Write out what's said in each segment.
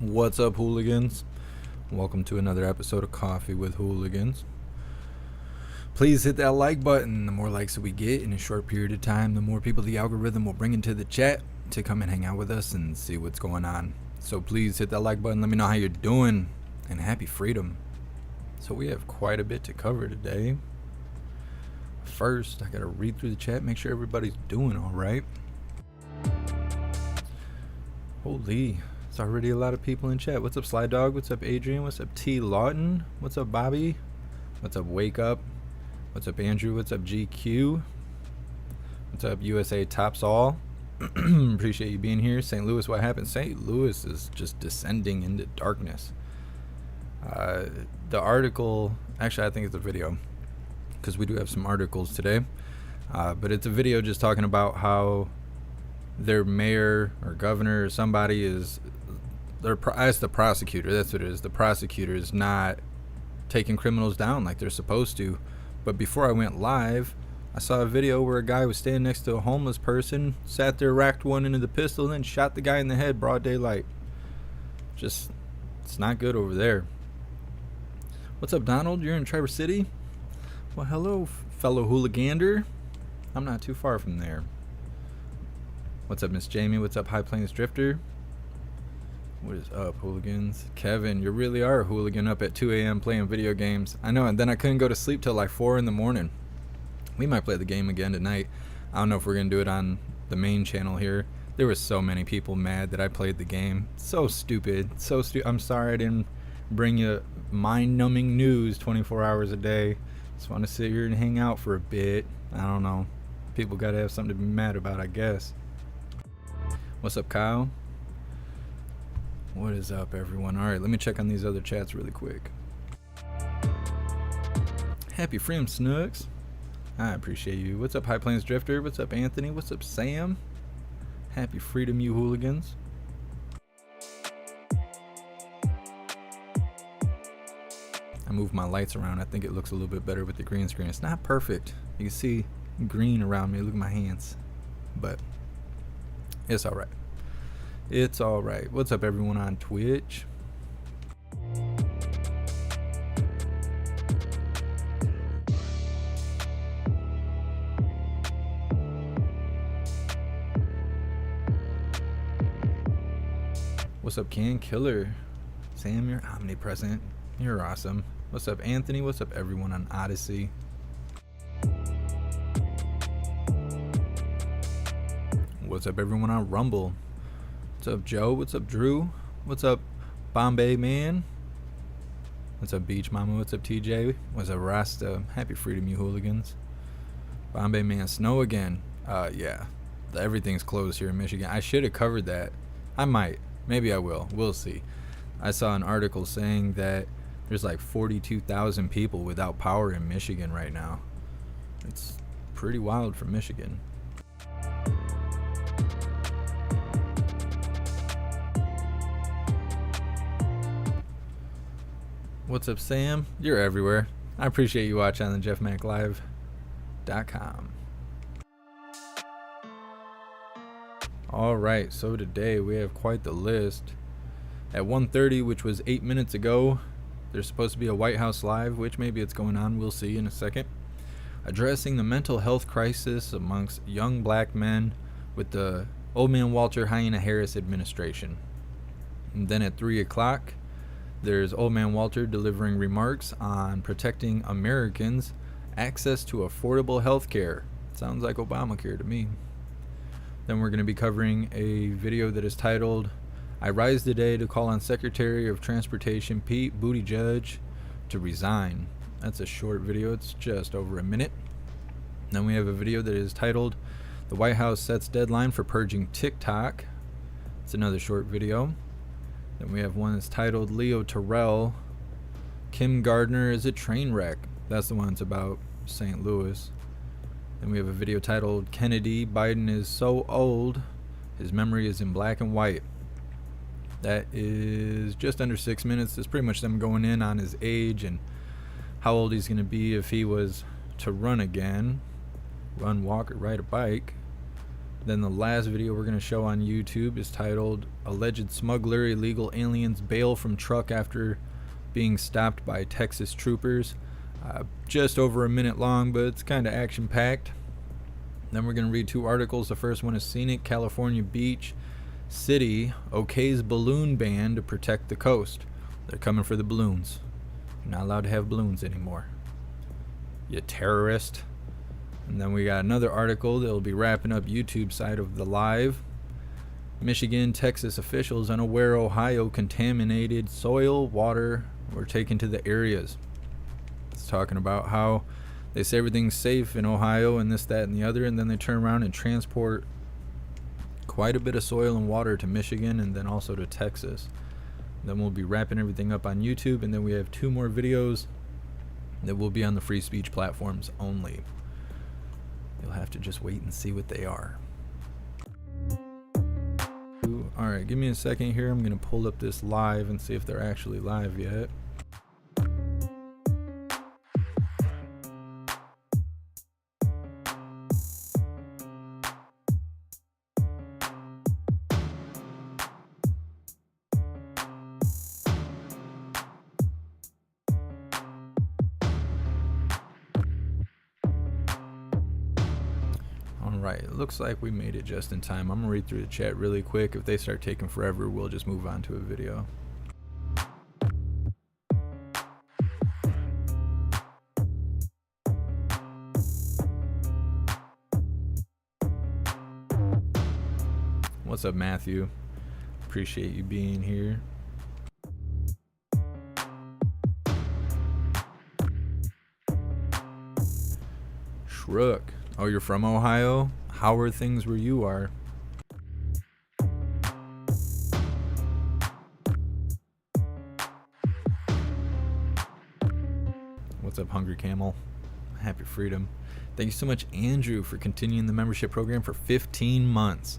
What's up, hooligans? Welcome to another episode of Coffee with Hooligans. Please hit that like button. The more likes that we get in a short period of time, the more people the algorithm will bring into the chat to come and hang out with us and see what's going on. So please hit that like button. Let me know how you're doing, and happy freedom. So we have quite a bit to cover today. First, I gotta read through the chat, make sure everybody's doing all right. Holy, it's already a lot of people in chat. What's up, Sly Dog? What's up, Adrian? What's up, T. Lawton? What's up, Bobby? What's up, Wake Up? What's up, Andrew? What's up, GQ? What's up, USA Tops All? Appreciate you being here. St. Louis, what happened? St. Louis is just descending into darkness. The article, actually I think it's a video, because we do have some articles today, but it's a video just talking about how their mayor or governor or somebody is, as the prosecutor, that's what it is, the prosecutor is not taking criminals down like they're supposed to. But before I went live, I saw a video where a guy was standing next to a homeless person, sat there, racked one into the pistol, and then shot the guy in the head, broad daylight. Just, it's not good over there. What's up, Donald? You're in Traverse City? Well, hello, fellow hooligander. I'm not too far from there. What's up, Miss Jamie? What's up, High Plains Drifter? What is up, hooligans? Kevin, you really are a hooligan, up at 2 a.m. playing video games. I know, and then I couldn't go to sleep till like 4 in the morning. We might play the game again tonight. I don't know if we're going to do it on the main channel here. There were so many people mad that I played the game. So stupid. So stupid. I'm sorry I didn't bring you mind-numbing news 24 hours a day. Just want to sit here and hang out for a bit. I don't know. People got to have something to be mad about, I guess. What's up, Kyle? What is up, everyone? Alright, let me check on these other chats really quick. Happy Freedom Snooks. I appreciate you. What's up, High Plains Drifter? What's up, Anthony? What's up, Sam? Happy freedom, you hooligans. I moved my lights around. I think it looks a little bit better with the green screen. It's not perfect. You can see green around me. Look at my hands. But it's alright. It's alright. What's up, everyone on Twitch? What's up, Can Killer? Sam, you're omnipresent. You're awesome. What's up, Anthony? What's up, everyone on Odyssey? What's up, everyone on Rumble? What's up, Joe? What's up, Drew? What's up, Bombay Man? What's up, Beach Mama? What's up, TJ? What's up, Rasta? Happy freedom, you hooligans. Bombay Man, snow again. Yeah. Everything's closed here in Michigan. I should have covered that. I might. Maybe I will. We'll see. I saw an article saying that there's like 42,000 people without power in Michigan right now. It's pretty wild for Michigan. What's up, Sam? You're everywhere. I appreciate you watching on the jeffmaclive.com. Alright, so today we have quite the list. At 1:30, which was 8 minutes ago, there's supposed to be a White House Live, which maybe it's going on, we'll see in a second. Addressing the mental health crisis amongst young black men with the Old Man Walter Hyena Harris administration. And then at 3 o'clock, there's Old Man Walter delivering remarks on protecting Americans' access to affordable health care. Sounds like Obamacare to me. Then we're going to be covering a video that is titled, I rise today to call on Secretary of Transportation Pete Buttigieg to resign. That's a short video. It's just over a minute. Then we have a video that is titled, The White House Sets Deadline for Purging TikTok. It's another short video. Then we have one that's titled, Leo Terrell, Kim Gardner is a train wreck. That's the one that's about St. Louis. Then we have a video titled, Kennedy, Biden is so old, his memory is in black and white. That is just under 6 minutes. It's pretty much them going in on his age and how old he's going to be if he was to run again. Run, walk, or ride a bike. Then the last video we're going to show on YouTube is titled Alleged Smuggler Illegal Aliens Bail from Truck After Being Stopped by Texas Troopers. Just over a minute long, but it's kind of action packed. Then we're going to read 2 articles. The first one is Scenic California Beach City okays balloon ban to protect the coast. They're coming for the balloons. You're not allowed to have balloons anymore, you terrorist. And then we got another article that will be wrapping up YouTube side of the live. Michigan, Texas officials unaware Ohio contaminated soil, water were taken to the areas. It's talking about how they say everything's safe in Ohio and this, that, and the other, and then they turn around and transport quite a bit of soil and water to Michigan and then also to Texas. Then we'll be wrapping everything up on YouTube, and then we have 2 more videos that will be on the free speech platforms only. You'll have to just wait and see what they are. Alright, give me a second here. I'm going to pull up this live and see if they're actually live yet. Alright, it looks like we made it just in time. I'm going to read through the chat really quick. If they start taking forever, we'll just move on to a video. What's up, Matthew? Appreciate you being here. Shrook. Oh, you're from Ohio? How are things where you are? What's up, Hungry Camel? Happy freedom. Thank you so much, Andrew, for continuing the membership program for 15 months.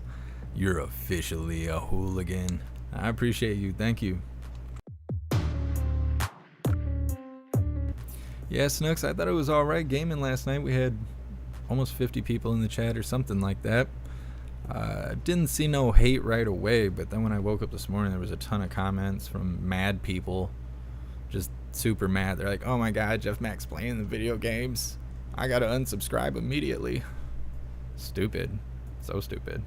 You're officially a hooligan. I appreciate you. Thank you. Yeah, Snooks, I thought it was alright gaming last night. We had almost 50 people in the chat or something like that. Didn't see no hate right away, but then when I woke up this morning, there was a ton of comments from mad people. Just super mad. They're like, oh my god, JeffMac's playing the video games. I gotta unsubscribe immediately. Stupid. So stupid.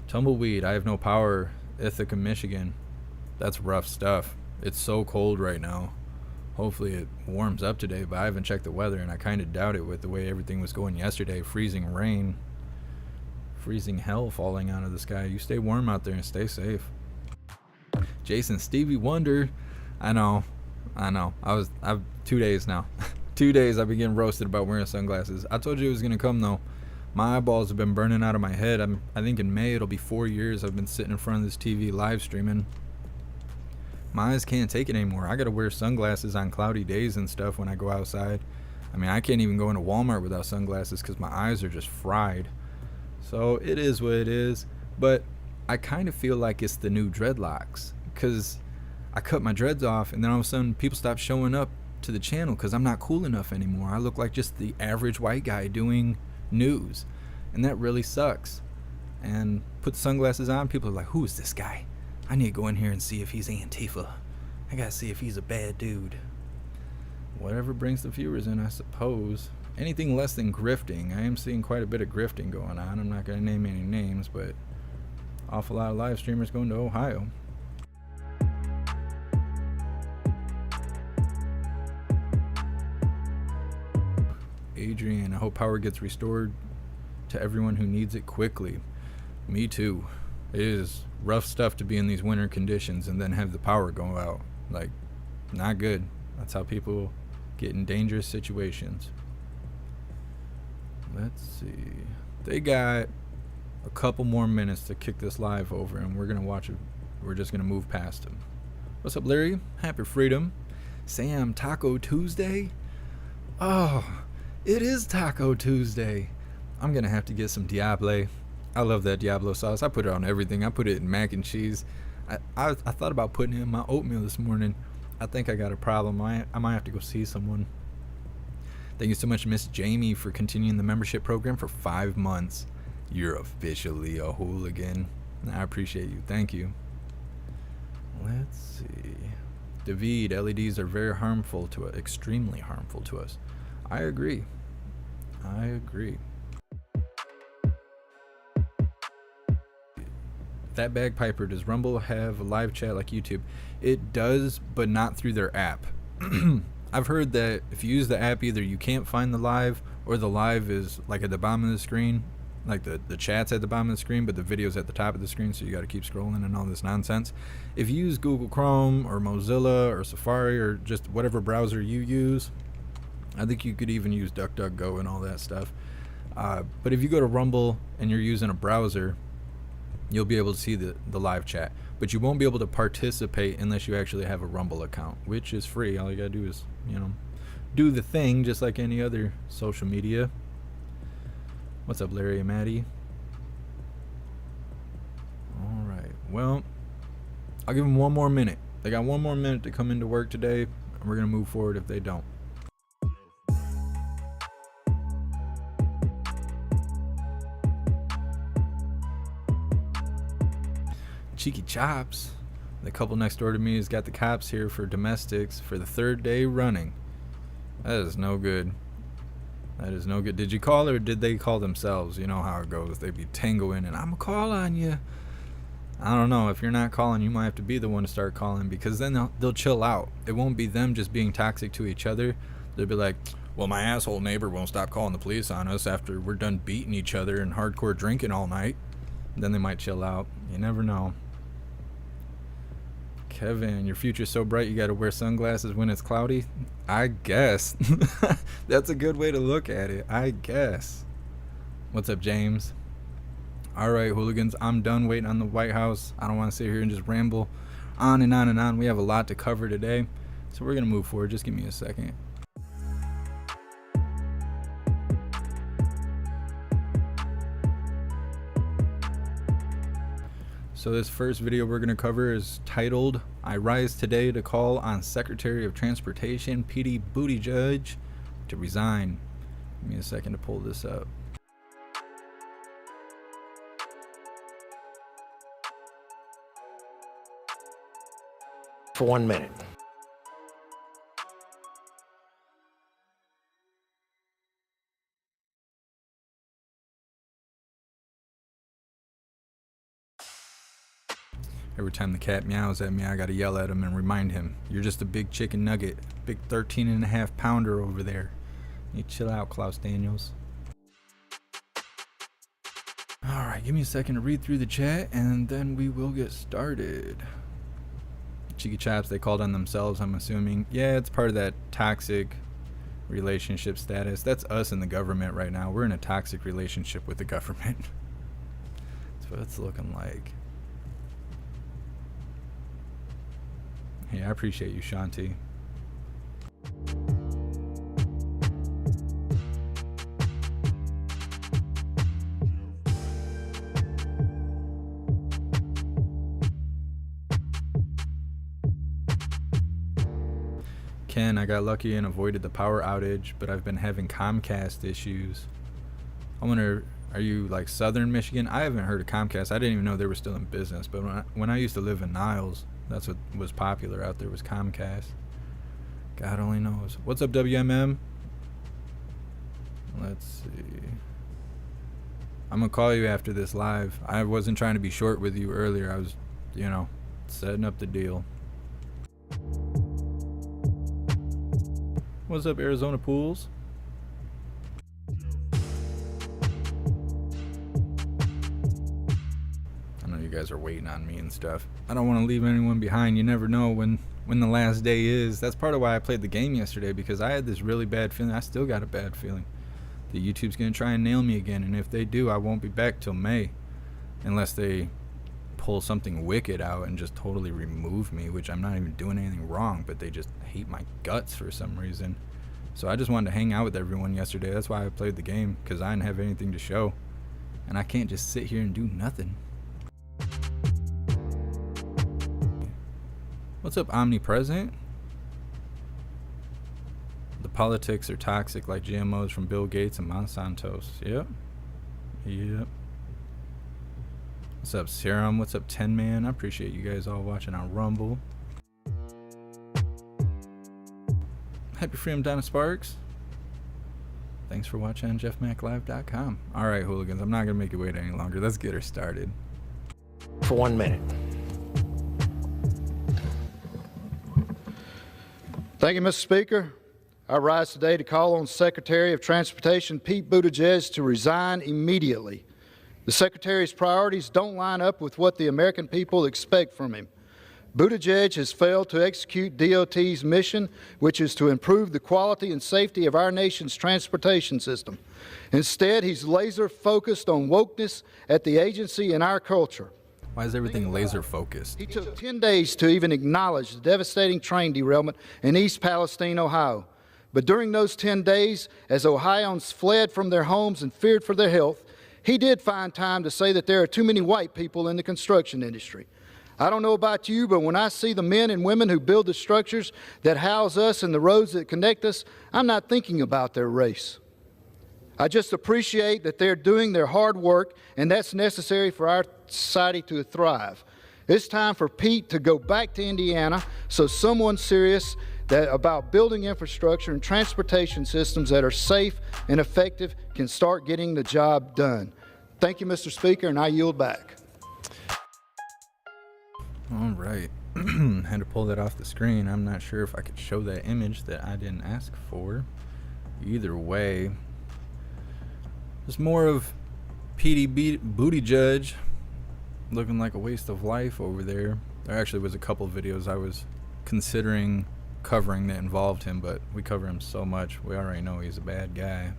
Tumbleweed, I have no power. Ithaca, Michigan. That's rough stuff. It's so cold right now. Hopefully it warms up today, but I haven't checked the weather, and I kind of doubt it with the way everything was going yesterday. Freezing rain. Freezing hell falling out of the sky. You stay warm out there and stay safe. Jason, Stevie Wonder. I know. I've 2 days now. 2 days I've been getting roasted about wearing sunglasses. I told you it was going to come, though. My eyeballs have been burning out of my head. I think in May it'll be 4 years I've been sitting in front of this TV live streaming. My eyes can't take it anymore. I gotta wear sunglasses on cloudy days and stuff when I go outside. I mean, I can't even go into Walmart without sunglasses because my eyes are just fried. So it is what it is. But I kind of feel like it's the new dreadlocks, because I cut my dreads off and then all of a sudden people stop showing up to the channel because I'm not cool enough anymore. I look like just the average white guy doing news, and that really sucks. And put sunglasses on, people are like, who is this guy? I need to go in here and see if he's Antifa. I gotta see if he's a bad dude. Whatever brings the viewers in, I suppose. Anything less than grifting. I am seeing quite a bit of grifting going on. I'm not gonna name any names, but awful lot of live streamers going to Ohio. Adrian, I hope power gets restored to everyone who needs it quickly. Me too. It is rough stuff to be in these winter conditions and then have the power go out. Like, not good. That's how people get in dangerous situations. Let's see. They got a couple more minutes to kick this live over, and we're gonna watch it. We're just gonna move past them. What's up, Larry? Happy freedom. Sam, Taco Tuesday? Oh, it is Taco Tuesday. I'm gonna have to get some Diablo. I love that Diablo sauce. I put it on everything. I put it in mac and cheese. I thought about putting it in my oatmeal this morning. I think I got a problem. I might have to go see someone. Thank you so much, Miss Jamie, for continuing the membership program for 5 months. You're officially a hooligan. I appreciate you. Thank you. Let's see. David, LEDs are very harmful to us, extremely harmful to us. I agree. I agree. That bagpiper, does Rumble have a live chat like YouTube? It does, but not through their app. I've heard that if you use the app, either you can't find the live, or the live is like at the bottom of the screen, like the chat's at the bottom of the screen, but the video's at the top of the screen, so you got to keep scrolling and all this nonsense. If you use Google Chrome or Mozilla or Safari or just whatever browser you use, I think you could even use DuckDuckGo and all that stuff. But if you go to Rumble and you're using a browser, you'll be able to see the live chat. But you won't be able to participate unless you actually have a Rumble account, which is free. All you gotta do is, do the thing just like any other social media. What's up, Larry and Maddie? All right. Well, I'll give them one more minute. They got one more minute to come into work today, and we're gonna move forward if they don't. Cheeky Chops, the couple next door to me, has got the cops here for domestics for the 3rd day running. That is no good. That is no good. Did you call, or did they call themselves? You know how it goes. They be tangoing and I'm gonna call on you. I don't know. If you're not calling, you might have to be the one to start calling, because then they'll chill out. It won't be them just being toxic to each other. They'll be like, well, my asshole neighbor won't stop calling the police on us after we're done beating each other and hardcore drinking all night. Then they might chill out. You never know. Kevin, your future's so bright you gotta wear sunglasses when it's cloudy. I guess. That's a good way to look at it, I guess. What's up, James? Alright, hooligans, I'm done waiting on the White House. I don't want to sit here and just ramble on and on and on. We have a lot to cover today, so we're gonna move forward. Just give me a second. So this first video we're going to cover is titled, I rise today to call on Secretary of Transportation Pete Buttigieg to resign. Give me a second to pull this up. For 1 minute. Every time the cat meows at me, I gotta yell at him and remind him, you're just a big chicken nugget, big 13.5 pounder over there. You chill out, Klaus Daniels. Alright, give me a second to read through the chat and then we will get started. Cheeky Chaps, they called on themselves, I'm assuming. Yeah, it's part of that toxic relationship status. That's us in the government right now. We're in a toxic relationship with the government. That's what it's looking like. Hey, I appreciate you, Shanti. Ken, I got lucky and avoided the power outage, but I've been having Comcast issues. I wonder, are you like Southern Michigan? I haven't heard of Comcast. I didn't even know they were still in business, but when I used to live in Niles, that's what was popular out there, was Comcast. God only knows. What's up, WMM? Let's see. I'm gonna call you after this live. I wasn't trying to be short with you earlier. I was, setting up the deal. What's up, Arizona Pools? You guys are waiting on me and stuff. I don't want to leave anyone behind. You never know when the last day is. That's part of why I played the game yesterday, because I had this really bad feeling. I still got a bad feeling that YouTube's gonna try and nail me again, and if they do, I won't be back till May, unless they pull something wicked out and just totally remove me, which I'm not even doing anything wrong, but they just hate my guts for some reason. So I just wanted to hang out with everyone yesterday. That's why I played the game, because I didn't have anything to show, and I can't just sit here and do nothing. What's up, Omnipresent? The politics are toxic like GMOs from Bill Gates and Monsanto's. Yep. What's up, Serum? What's up, 10 Man? I appreciate you guys all watching on Rumble. Happy Freedom, Donna Sparks. Thanks for watching on jeffmaclive.com. All right, hooligans, I'm not going to make you wait any longer. Let's get her started. For 1 minute. Thank you, Mr. Speaker. I rise today to call on Secretary of Transportation Pete Buttigieg to resign immediately. The Secretary's priorities don't line up with what the American people expect from him. Buttigieg has failed to execute DOT's mission, which is to improve the quality and safety of our nation's transportation system. Instead, he's laser-focused on wokeness at the agency and our culture. Why is everything laser focused? He took 10 days to even acknowledge the devastating train derailment in East Palestine, Ohio. But during those 10 days, as Ohioans fled from their homes and feared for their health, he did find time to say that there are too many white people in the construction industry. I don't know about you, but when I see the men and women who build the structures that house us and the roads that connect us, I'm not thinking about their race. I just appreciate that they're doing their hard work, and that's necessary for our society to thrive. It's time for Pete to go back to Indiana so someone serious about building infrastructure and transportation systems that are safe and effective can start getting the job done. Thank you, Mr. Speaker, and I yield back. All right. Had to pull that off the screen. I'm not sure if I could show that image that I didn't ask for. Either way, it's more of PD Buttigieg looking like a waste of life over there. There actually was a couple videos I was considering covering that involved him, but we cover him so much, we already know he's a bad guy.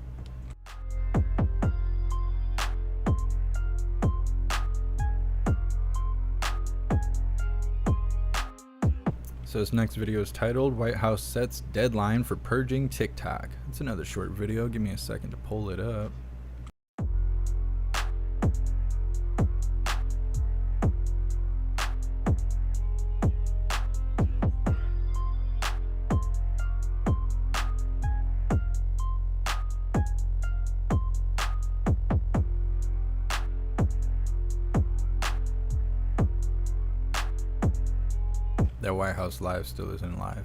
So this next video is titled White House Sets Deadline for Purging TikTok. It's another short video. Give me a second to pull it up. That White House Live still isn't live.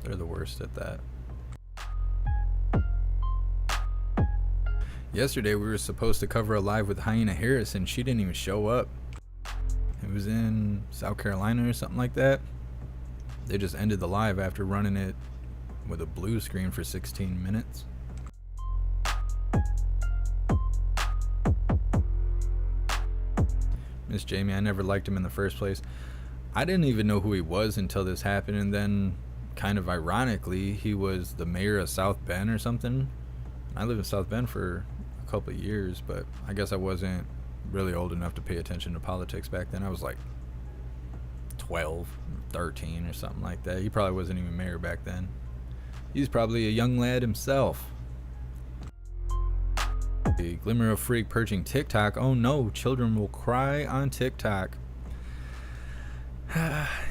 They're the worst at that. Yesterday we were supposed to cover a live with Hyena Harris and she didn't even show up. It was in South Carolina or something like that. They just ended the live after running it with a blue screen for 16 minutes. Miss Jamie, I never liked him in the first place. I didn't even know who he was until this happened, and then kind of ironically he was the mayor of South Bend or something. I lived in South Bend for a couple of years, but I guess I wasn't really old enough to pay attention to politics back then. I was like 12, 13 or something like that. He probably wasn't even mayor back then. He's probably a young lad himself. The Glimmer of Freak purging TikTok. Oh no, children will cry on TikTok.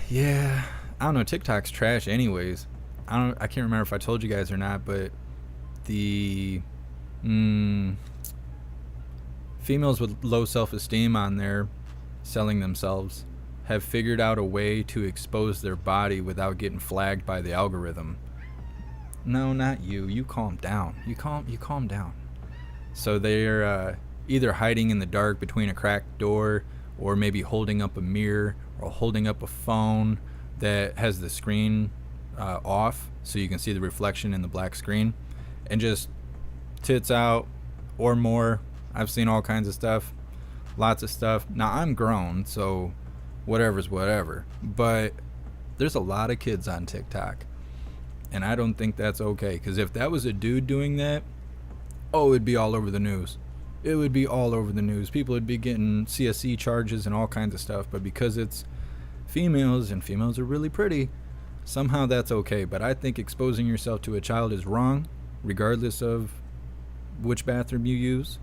Yeah, I don't know, TikTok's trash anyways. I can't remember if I told you guys or not, but the females with low self-esteem on there selling themselves have figured out a way to expose their body without getting flagged by the algorithm. No, not you. You calm down. You calm down. So they're either hiding in the dark between a cracked door, or maybe holding up a mirror, or holding up a phone that has the screen off so you can see the reflection in the black screen, and just tits out or more. I've seen all kinds of stuff, lots of stuff. Now I'm grown, so whatever's whatever, but there's a lot of kids on TikTok, and I don't think that's okay, because if that was a dude doing that, oh, it'd be all over the news. It would be all over the news. People would be getting CSE charges and all kinds of stuff. But because it's females, and females are really pretty, somehow that's okay. But I think exposing yourself to a child is wrong, regardless of which bathroom you use.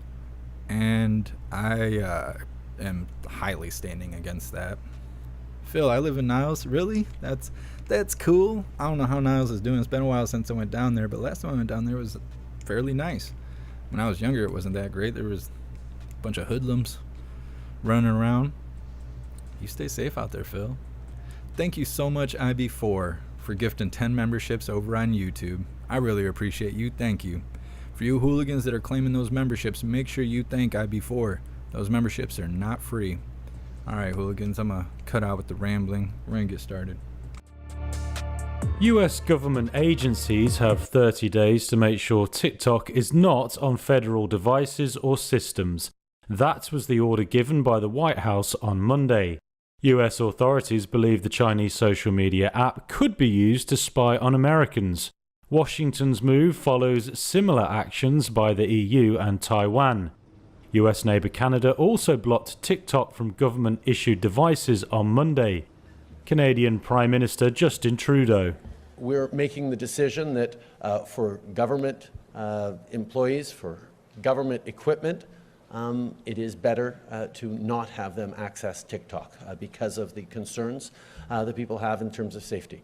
And I am highly standing against that. Phil, I live in Niles. Really? That's cool. I don't know how Niles is doing. It's been a while since I went down there. But last time I went down there was fairly nice. When I was younger, it wasn't that great. There was a bunch of hoodlums running around. You stay safe out there, Phil. Thank you so much, IB4, for gifting 10 memberships over on YouTube. I really appreciate you. Thank you. For you hooligans that are claiming those memberships, make sure you thank IB4. Those memberships are not free. Alright, hooligans, I'm gonna cut out with the rambling. We're gonna get started. US government agencies have 30 days to make sure TikTok is not on federal devices or systems. That was the order given by the White House on Monday. US authorities believe the Chinese social media app could be used to spy on Americans. Washington's move follows similar actions by the EU and Taiwan. US neighbour Canada also blocked TikTok from government-issued devices on Monday. Canadian Prime Minister Justin Trudeau. We're making the decision that for government employees, for government equipment, it is better to not have them access TikTok because of the concerns that people have in terms of safety.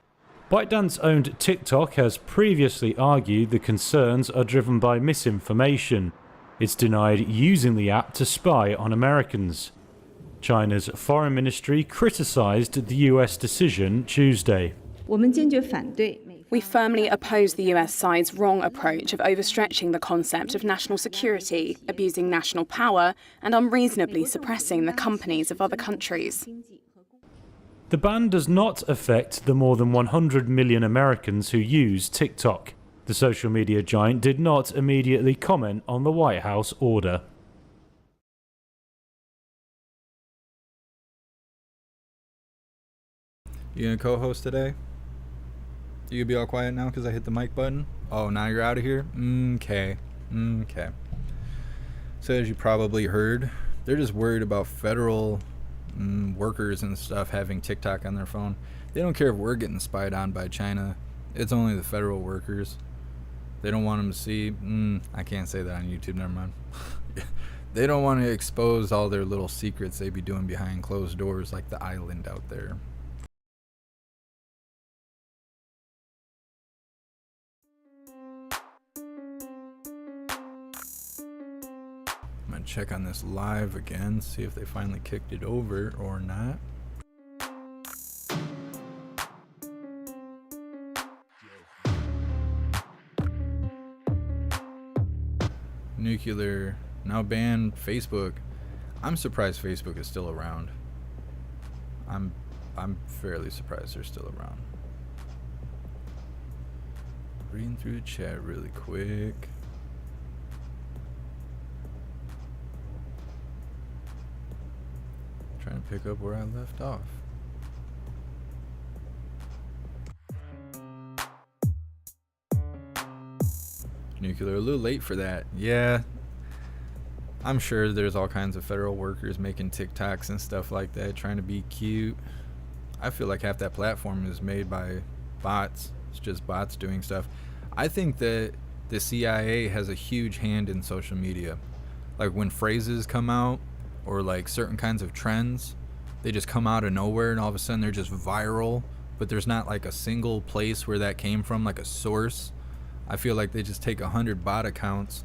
ByteDance-owned TikTok has previously argued the concerns are driven by misinformation. It's denied using the app to spy on Americans. China's foreign ministry criticized the US decision Tuesday. We firmly oppose the US side's wrong approach of overstretching the concept of national security, abusing national power, and unreasonably suppressing the companies of other countries. The ban does not affect the more than 100 million Americans who use TikTok. The social media giant did not immediately comment on the White House order. You gonna co-host today? You gonna be all quiet now because I hit the mic button? Oh, now you're out of here? Okay. So as you probably heard, they're just worried about federal workers and stuff having TikTok on their phone. They don't care if we're getting spied on by China. It's only the federal workers. They don't want them to see. I can't say that on YouTube, never mind. They don't want to expose all their little secrets they be doing behind closed doors like the island out there. I'm gonna check on this live again, see if they finally kicked it over or not. Nuclear now banned Facebook. I'm surprised Facebook is still around. I'm fairly surprised they're still around. Reading through the chat really quick. Trying to pick up where I left off. Nuclear, a little late for that. Yeah, I'm sure there's all kinds of federal workers making TikToks and stuff like that, trying to be cute. I feel like half that platform is made by bots. It's just bots doing stuff. I think that the CIA has a huge hand in social media. Like when phrases come out or like certain kinds of trends, they just come out of nowhere and all of a sudden they're just viral, but there's not like a single place where that came from, like a source. I feel like they just take 100 bot accounts,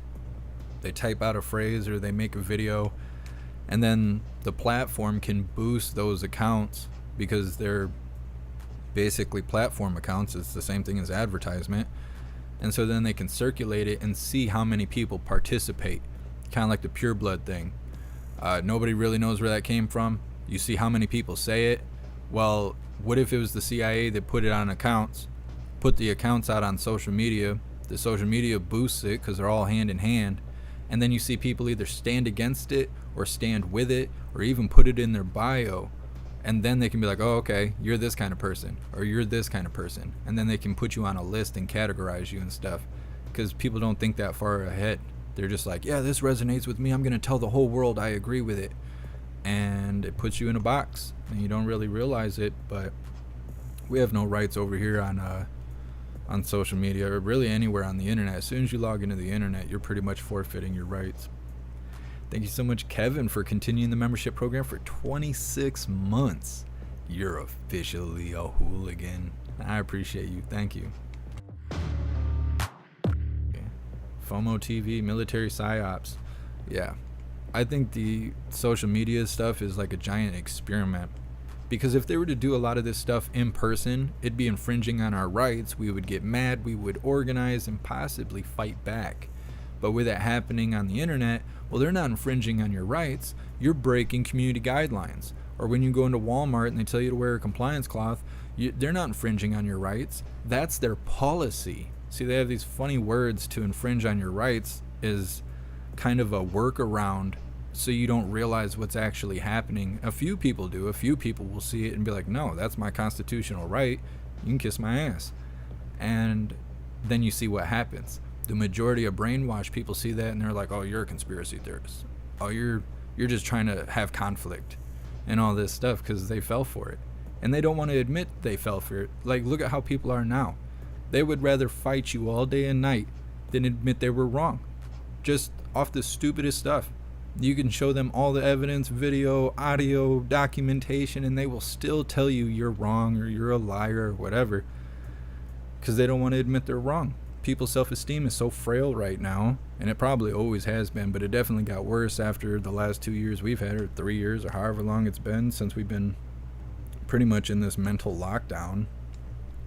they type out a phrase or they make a video, and then the platform can boost those accounts because they're basically platform accounts. It's the same thing as advertisement. And so then they can circulate it and see how many people participate. Kind of like the Pure Blood thing. Nobody really knows where that came from. You see how many people say it. Well, what if it was the CIA that put it on accounts, put the accounts out on social media? The social media boosts it because they're all hand in hand. And then you see people either stand against it or stand with it or even put it in their bio. And then they can be like, oh, okay, you're this kind of person or you're this kind of person. And then they can put you on a list and categorize you and stuff because people don't think that far ahead. They're just like, yeah, this resonates with me. I'm going to tell the whole world I agree with it. And it puts you in a box and you don't really realize it. But we have no rights over here on social media or really anywhere on the internet. As soon as you log into the internet, you're pretty much forfeiting your rights. Thank you so much, Kevin, for continuing the membership program for 26 months. You're officially a hooligan. I appreciate you. Thank you. Okay. FOMO TV, military psyops. Yeah. I think the social media stuff is like a giant experiment. Because if they were to do a lot of this stuff in person, it'd be infringing on our rights. We would get mad, we would organize and possibly fight back. But with it happening on the internet, well, they're not infringing on your rights. You're breaking community guidelines. Or when you go into Walmart and they tell you to wear a compliance cloth, they're not infringing on your rights. That's their policy. See, they have these funny words to infringe on your rights is kind of a workaround so you don't realize what's actually happening. A few people do. A few people will see it and be like, no, that's my constitutional right. You can kiss my ass. And then you see what happens. The majority of brainwashed people see that and they're like, oh, you're a conspiracy theorist. Oh, you're just trying to have conflict and all this stuff because they fell for it. And they don't want to admit they fell for it. Like, look at how people are now. They would rather fight you all day and night than admit they were wrong. Just off the stupidest stuff. You can show them all the evidence, video, audio, documentation, and they will still tell you you're wrong or you're a liar or whatever because they don't want to admit they're wrong. People's self-esteem is so frail right now, and it probably always has been, but it definitely got worse after the last 2 years we've had, or 3 years, or however long it's been since we've been pretty much in this mental lockdown,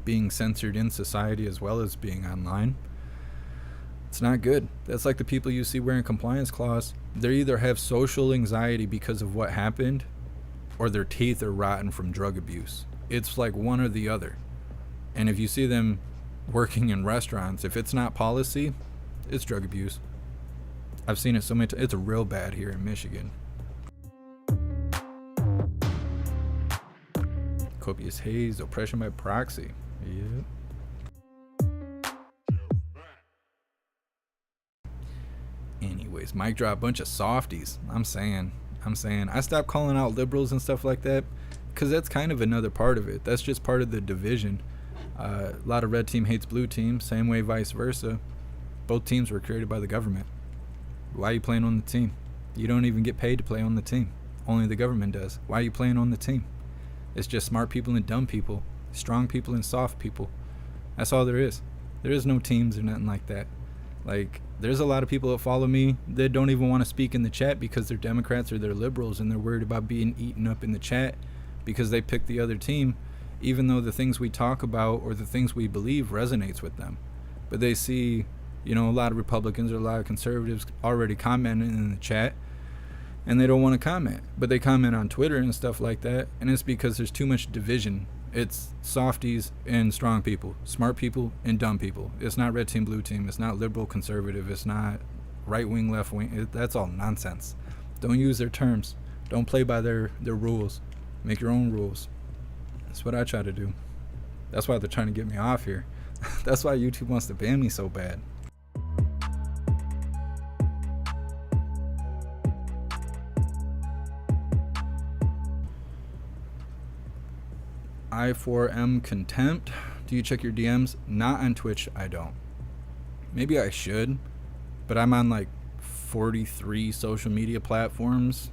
being censored in society as well as being online. It's not good. That's like the people you see wearing compliance cloths. They either have social anxiety because of what happened or their teeth are rotten from drug abuse. It's like one or the other. And if you see them working in restaurants, if it's not policy, it's drug abuse. I've seen it so many times. It's real bad here in Michigan. Copious haze, oppression by proxy. Yep. Anyways, mic drop, bunch of softies. I'm saying I stopped calling out liberals and stuff like that because that's kind of another part of it. That's just part of the division. A lot of red team hates blue team, same way vice versa. Both teams were created by the government. Why are you playing on the team? You don't even get paid to play on the team. Only the government does. Why are you playing on the team? It's just smart people and dumb people, strong people and soft people. That's all there is. There is no teams or nothing like that. Like, there's a lot of people that follow me that don't even want to speak in the chat because they're Democrats or they're liberals and they're worried about being eaten up in the chat because they picked the other team, even though the things we talk about or the things we believe resonates with them. But they see, a lot of Republicans or a lot of conservatives already commenting in the chat and they don't want to comment. But they comment on Twitter and stuff like that, and it's because there's too much division. It's softies and strong people, smart people and dumb people. It's not red team, blue team. It's not liberal, conservative. It's not right wing, left wing. That's all nonsense. Don't use their terms. Don't play by their rules. Make your own rules. That's what I try to do. That's why they're trying to get me off here. That's why YouTube wants to ban me so bad. I4M contempt. Do you check your DMs? Not on Twitch, I don't. Maybe I should, but I'm on like 43 social media platforms.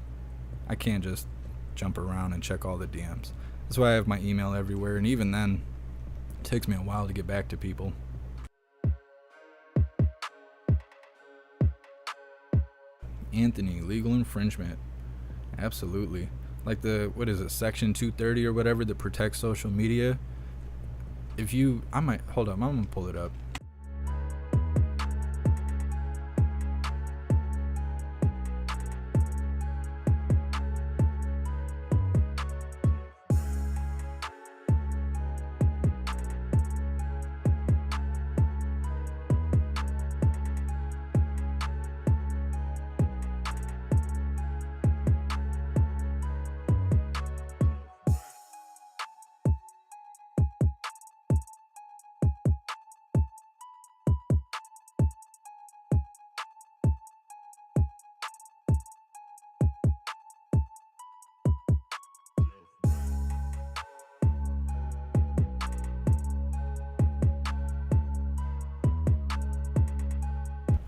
I can't just jump around and check all the DMs. That's why I have my email everywhere, and even then, it takes me a while to get back to people. Anthony, legal infringement. Absolutely. Like Section 230 or whatever that protects social media. Hold up, I'm gonna pull it up.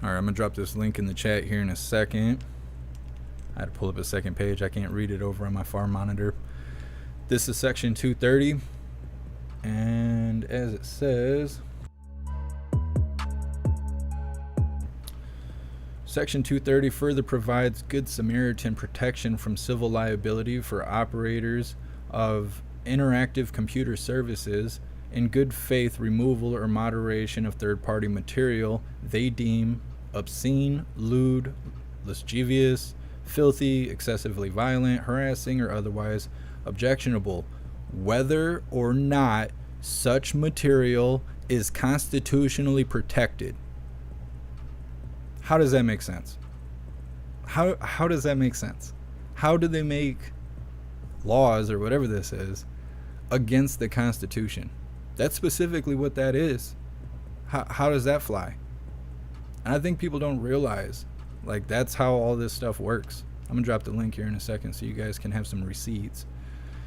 Alright, I'm gonna drop this link in the chat here in a second. I had to pull up a second page. I can't read it over on my far monitor. This is Section 230, and as it says, Section 230 further provides Good Samaritan protection from civil liability for operators of interactive computer services in good faith removal or moderation of third-party material they deem obscene, lewd, lascivious, filthy, excessively violent, harassing, or otherwise objectionable, whether or not such material is constitutionally protected. How does that make sense? How does that make sense? How do they make laws, or whatever this is, against the Constitution? That's specifically what that is. How does that fly? And I think people don't realize, like, that's how all this stuff works. I'm gonna drop the link here in a second so you guys can have some receipts.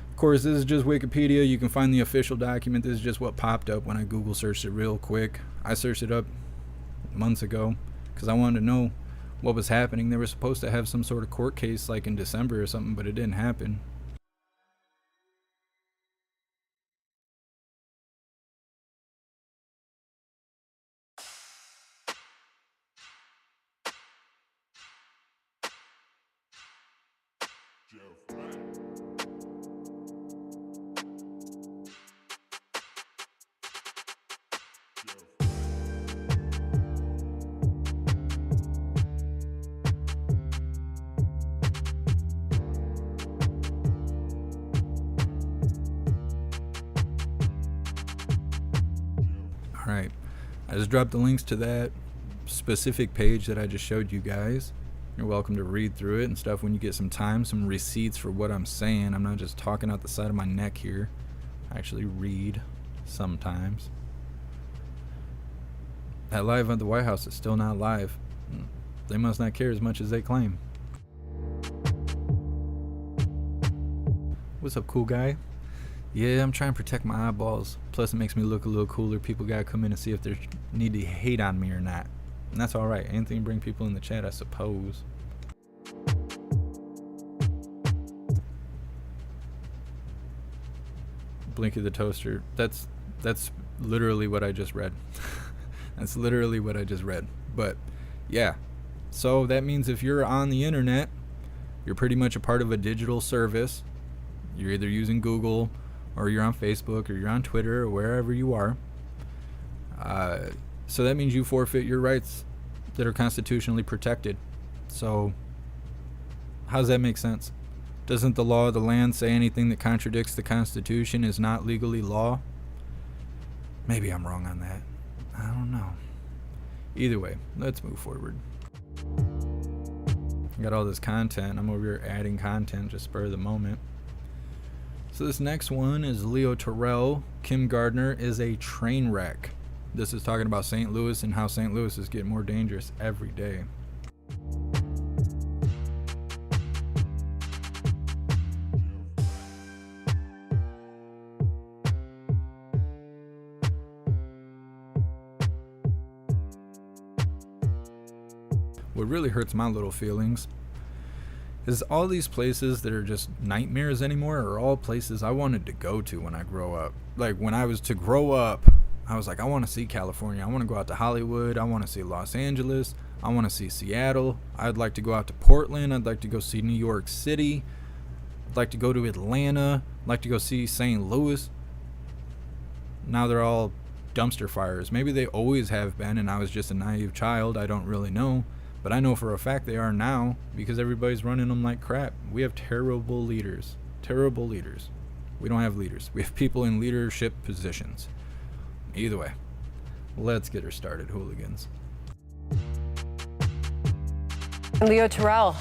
Of course, this is just Wikipedia. You can find the official document. This is just what popped up when I Google searched it real quick. I searched it up months ago because I wanted to know what was happening. They were supposed to have some sort of court case like in December or something, but it didn't happen. Alright, I just dropped the links to that specific page that I just showed you guys. You're welcome to read through it and stuff when you get some time, some receipts for what I'm saying. I'm not just talking out the side of my neck here. I actually read sometimes. That live at the White House is still not live. They must not care as much as they claim. What's up, cool guy? Yeah, I'm trying to protect my eyeballs. Plus, it makes me look a little cooler. People gotta come in and see if they need to hate on me or not. And that's alright. Anything to bring people in the chat, I suppose. Blinky the Toaster. That's literally what I just read. That's literally what I just read. But, yeah. So, that means if you're on the internet, you're pretty much a part of a digital service. You're either using Google, or you're on Facebook, or you're on Twitter, or wherever you are. So that means you forfeit your rights that are constitutionally protected. So how does that make sense? Doesn't the law of the land say anything that contradicts the Constitution is not legally law? Maybe I'm wrong on that. I don't know. Either way, let's move forward. I got all this content. I'm over here adding content just spur of the moment. So this next one is Leo Terrell. Kim Gardner is a train wreck. This is talking about St. Louis and how St. Louis is getting more dangerous every day. What really hurts my little feelings is all these places that are just nightmares anymore are all places I wanted to go to when I grow up. Like, when I was to grow up, I was like, I want to see California. I want to go out to Hollywood. I want to see Los Angeles. I want to see Seattle. I'd like to go out to Portland. I'd like to go see New York City. I'd like to go to Atlanta. I'd like to go see St. Louis. Now they're all dumpster fires. Maybe they always have been and I was just a naive child. I don't really know. But I know for a fact they are now because everybody's running them like crap. We have terrible leaders. Terrible leaders. We don't have leaders. We have people in leadership positions. Either way, let's get her started, hooligans. Leo Terrell.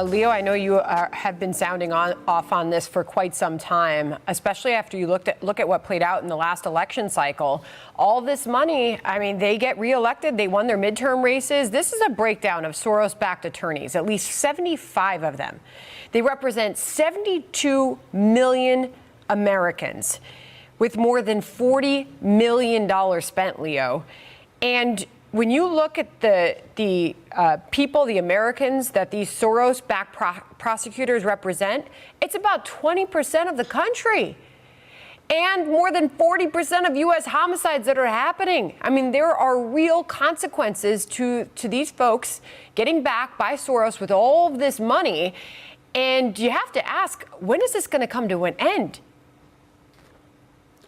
Leo, I know you have been sounding off on this for quite some time, especially after you look at what played out in the last election cycle. All this money, I mean, they get reelected, they won their midterm races. This is a breakdown of Soros-backed attorneys, at least 75 of them. They represent 72 million Americans with more than $40 million spent, Leo. And when you look at the people, the Americans that these Soros-backed prosecutors represent, it's about 20% of the country. and more than 40% of U.S. homicides that are happening. I mean, there are real consequences to these folks getting back by Soros with all of this money. And you have to ask, when is this going to come to an end?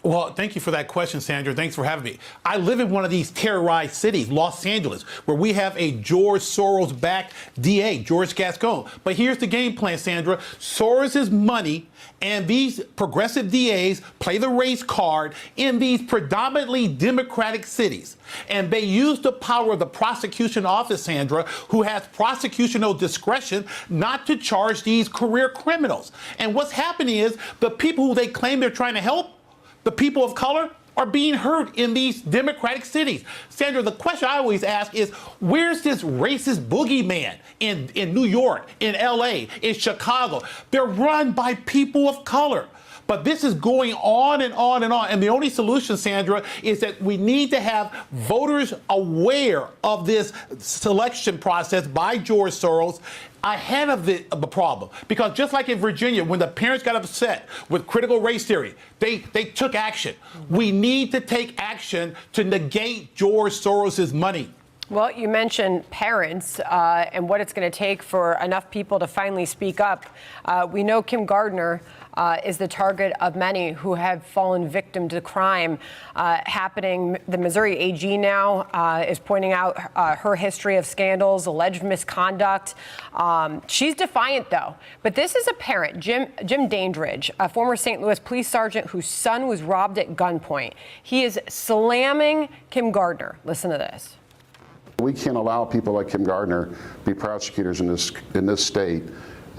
Well, thank you for that question, Sandra. Thanks for having me. I live in one of these terrorized cities, Los Angeles, where we have a George Soros-backed DA, George Gascon. But here's the game plan, Sandra. Soros's money and these progressive DAs play the race card in these predominantly Democratic cities. And they use the power of the prosecution office, Sandra, who has prosecutorial discretion not to charge these career criminals. And what's happening is the people who they claim they're trying to help, the people of color, are being hurt in these Democratic cities. Sandra, the question I always ask is, where's this racist boogeyman in New York, in LA, in Chicago? They're run by people of color. But this is going on and on and on. And the only solution, Sandra, is that we need to have voters aware of this selection process by George Soros ahead of the problem. Because just like in Virginia, when the parents got upset with critical race theory, they took action. We need to take action to negate George Soros's money. Well, you mentioned parents and what it's going to take for enough people to finally speak up. We know Kim Gardner is the target of many who have fallen victim to crime happening. The Missouri AG now is pointing out her history of scandals, alleged misconduct. She's defiant, though. But this is a parent, Jim Dandridge, a former St. Louis police sergeant whose son was robbed at gunpoint. He is slamming Kim Gardner. Listen to this. We can't allow people like Kim Gardner be prosecutors in this state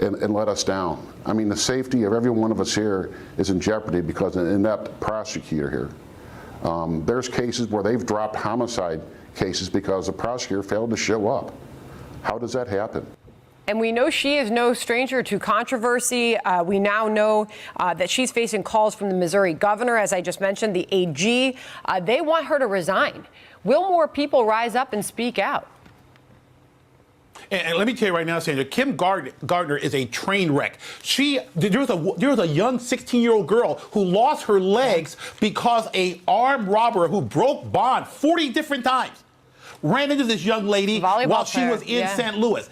and let us down. I mean, the safety of every one of us here is in jeopardy because of an inept prosecutor here. There's cases where they've dropped homicide cases because the prosecutor failed to show up. How does that happen? And we know she is no stranger to controversy. We now know that she's facing calls from the Missouri governor, as I just mentioned, the AG. They want her to resign. Will more people rise up and speak out? And let me tell you right now, Sandra, Kim Gardner is a train wreck. There was a young 16-year-old girl who lost her legs because an armed robber who broke bond 40 different times ran into this young lady while she was in St. Louis.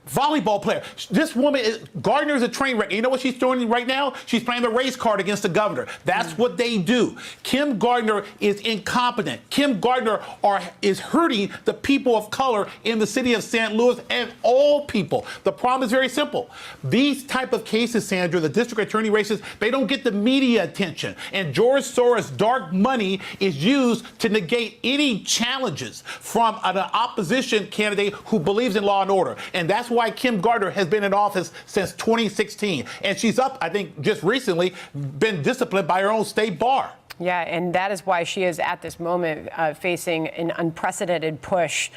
Volleyball player. This woman, Gardner, is a train wreck. You know what she's doing right now? She's playing the race card against the governor. That's what they do. Kim Gardner is incompetent. Kim Gardner is hurting the people of color in the city of St. Louis and all people. The problem is very simple. These type of cases, Sandra, the district attorney races, they don't get the media attention. And George Soros' dark money is used to negate any challenges from an opposition candidate who believes in law and order. And that's why Kim Gardner has been in office since 2016. And she's up, I think, just recently been disciplined by her own state bar. Yeah, and that is why she is at this moment facing an unprecedented push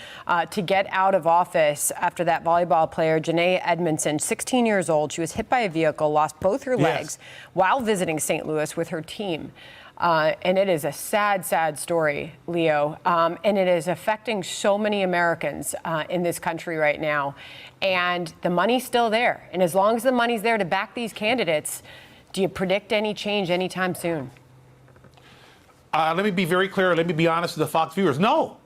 to get out of office after that volleyball player, Janae Edmondson, 16 years old. She was hit by a vehicle, lost both her legs while visiting St. Louis with her team. And it is a sad, sad story, Leo. And it is affecting so many Americans in this country right now. And the money's still there. And as long as the money's there to back these candidates, do you predict any change anytime soon? Let me be very clear. Let me be honest with the Fox viewers. No.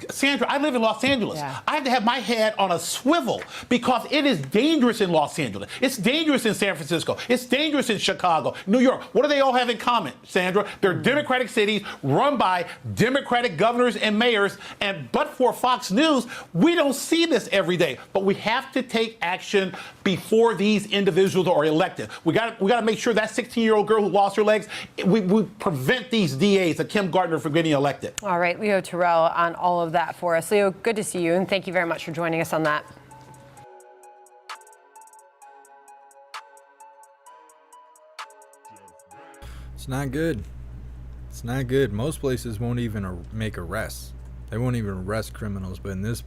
Sandra, I live in Los Angeles. Yeah. I have to have my head on a swivel because it is dangerous in Los Angeles. It's dangerous in San Francisco. It's dangerous in Chicago, New York. What do they all have in common, Sandra? They're Democratic cities run by Democratic governors and mayors. But for Fox News, we don't see this every day. But we have to take action before these individuals are elected. We got to make sure that 16-year-old girl who lost her legs, we prevent these DAs, like Kim Gardner, from getting elected. All right, Leo Terrell on all of that for us. Leo, good to see you, and thank you very much for joining us on that. It's not good. It's not good. Most places won't even make arrests. They won't even arrest criminals, but in this,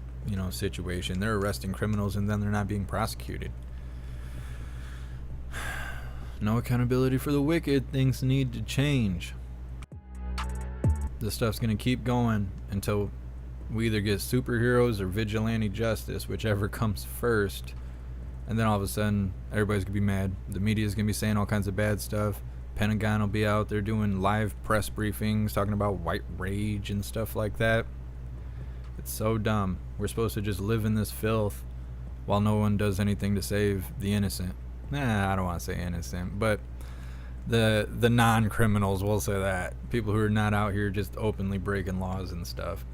situation, they're arresting criminals and then they're not being prosecuted. No accountability for the wicked. Things need to change. This stuff's gonna keep going until we either get superheroes or vigilante justice, whichever comes first. And then all of a sudden, everybody's gonna be mad. The media's gonna be saying all kinds of bad stuff. Pentagon will be out there doing live press briefings talking about white rage and stuff like that. It's so dumb. We're supposed to just live in this filth while no one does anything to save the innocent. Nah, I don't want to say innocent, but the non-criminals, we'll say that. People who are not out here just openly breaking laws and stuff.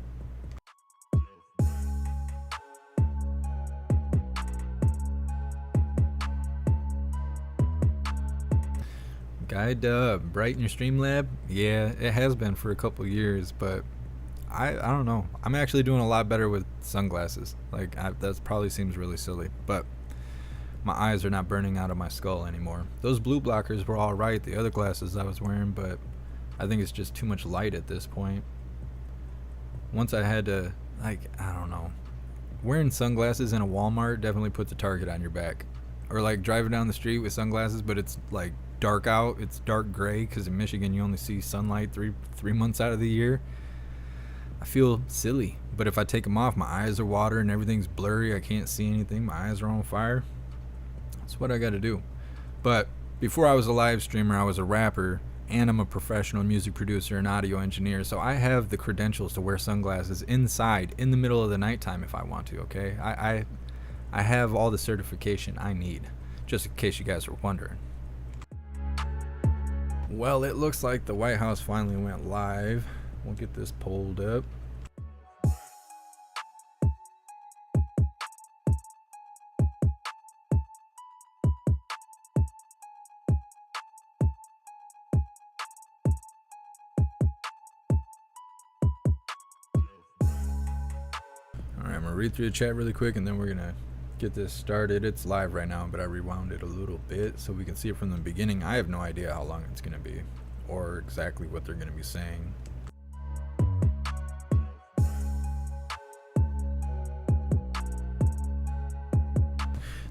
Guy Dub, bright in your Streamlab? Yeah, it has been for a couple years, but I don't know. I'm actually doing a lot better with sunglasses. Like, that probably seems really silly, but my eyes are not burning out of my skull anymore. Those blue blockers were all right, the other glasses I was wearing, but I think it's just too much light at this point. Once I had to, like, I don't know. Wearing sunglasses in a Walmart definitely puts a target on your back. Or like driving down the street with sunglasses, but it's like dark out. It's dark gray because in Michigan you only see sunlight three months out of the year. I feel silly, but if I take them off, my eyes are watering, everything's blurry, I can't see anything, my eyes are on fire. That's what I got to do. But before I was a live streamer, I was a rapper, and I'm a professional music producer and audio engineer, so I have the credentials to wear sunglasses inside in the middle of the nighttime if I want to. Okay, I have all the certification I need, just in case you guys were wondering. Well, it looks like the White House finally went live. We'll get this pulled up. Alright, I'm going to read through the chat really quick and then we're going to get this started. It's live right now, but I rewound it a little bit so we can see it from the beginning. I have no idea how long it's going to be or exactly what they're going to be saying.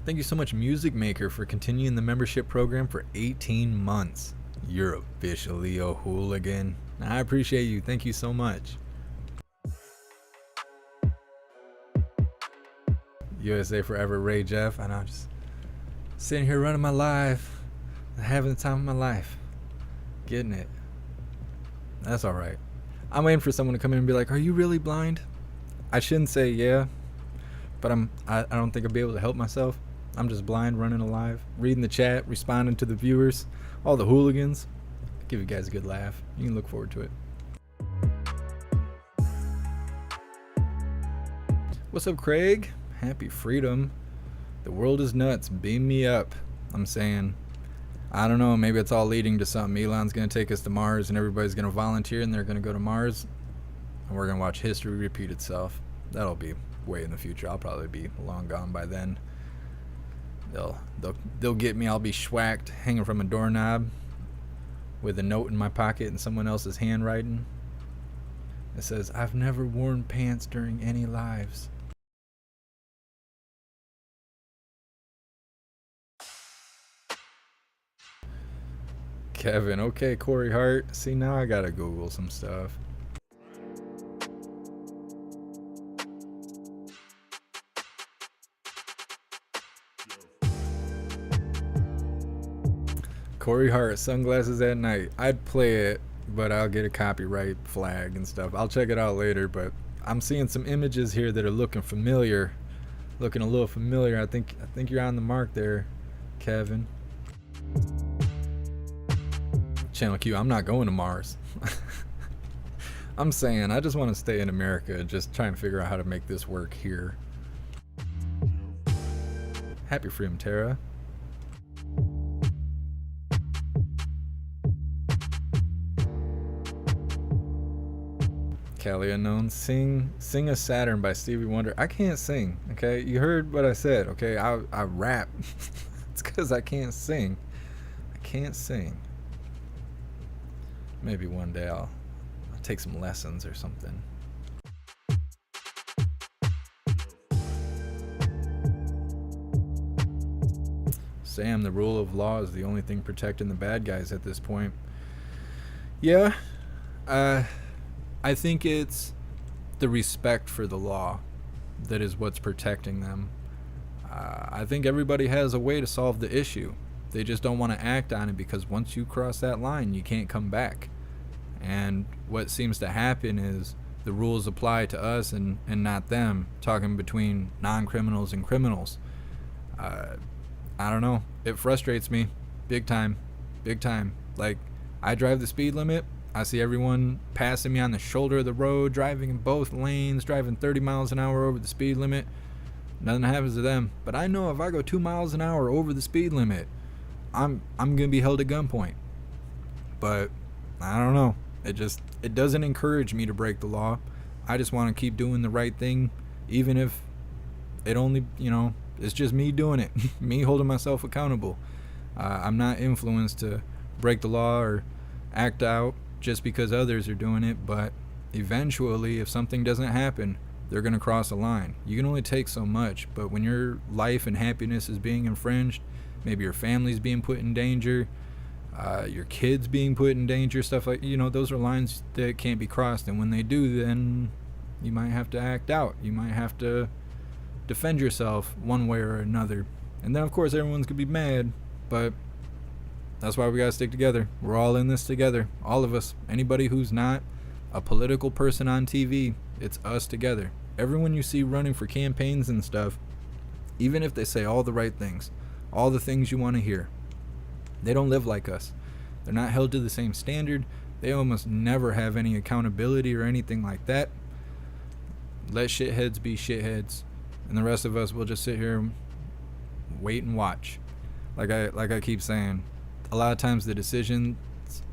Thank you so much, Music Maker, for continuing the membership program for 18 months. You're officially a hooligan. I appreciate you. Thank you so much. USA Forever, Ray Jeff. And I'm just sitting here running my life, having the time of my life, getting it. That's all right. I'm waiting for someone to come in and be like, "Are you really blind?" I shouldn't say yeah, but I don't think I'll be able to help myself. I'm just blind, running a live, reading the chat, responding to the viewers, all the hooligans. Give you guys a good laugh. You can look forward to it. What's up, Craig? Happy freedom. The world is nuts. Beam me up. I'm saying, I don't know, maybe it's all leading to something. Elon's going to take us to Mars and everybody's going to volunteer and they're going to go to Mars and we're going to watch history repeat itself. That'll be way in the future. I'll probably be long gone by then. They'll get me. I'll be schwacked hanging from a doorknob with a note in my pocket and someone else's handwriting. It says, "I've never worn pants during any lives." Kevin, okay, Corey Hart. See, now I gotta Google some stuff. Corey Hart, sunglasses at night. I'd play it, but I'll get a copyright flag and stuff. I'll check it out later, but I'm seeing some images here that are looking familiar. Looking a little familiar. I think you're on the mark there, Kevin. Channel Q, I'm not going to Mars. I'm saying I just want to stay in America and just try and figure out how to make this work here. Happy Freedom, Tara. Kelly Unknown, sing a Saturn by Stevie Wonder. I can't sing, okay? You heard what I said, okay? I rap. It's because I can't sing. I can't sing. Maybe one day I'll take some lessons or something. Sam, the rule of law is the only thing protecting the bad guys at this point. Yeah, I think it's the respect for the law that is what's protecting them. I think everybody has a way to solve the issue. They just don't want to act on it because once you cross that line, you can't come back. And what seems to happen is the rules apply to us and not them, talking between non-criminals and criminals. I don't know. It frustrates me big time. Big time. Like, I drive the speed limit. I see everyone passing me on the shoulder of the road, driving in both lanes, driving 30 miles an hour over the speed limit. Nothing happens to them. But I know if I go 2 miles an hour over the speed limit, I'm going to be held at gunpoint. But I don't know. It doesn't encourage me to break the law. I just want to keep doing the right thing, even if it only, it's just me doing it, me holding myself accountable. I'm not influenced to break the law or act out just because others are doing it, but eventually, if something doesn't happen, they're going to cross a line. You can only take so much, but when your life and happiness is being infringed, maybe your family's being put in danger, your kids being put in danger, stuff like, those are lines that can't be crossed, and when they do, then you might have to act out. You might have to defend yourself one way or another. And then, of course, everyone's going to be mad, but that's why we got to stick together. We're all in this together. All of us. Anybody who's not a political person on TV, it's us together. Everyone you see running for campaigns and stuff, even if they say all the right things, all the things you want to hear, they don't live like us. They're not held to the same standard. They almost never have any accountability or anything like that. Let shitheads be shitheads, and the rest of us will just sit here and wait and watch. Like I keep saying, a lot of times the decisions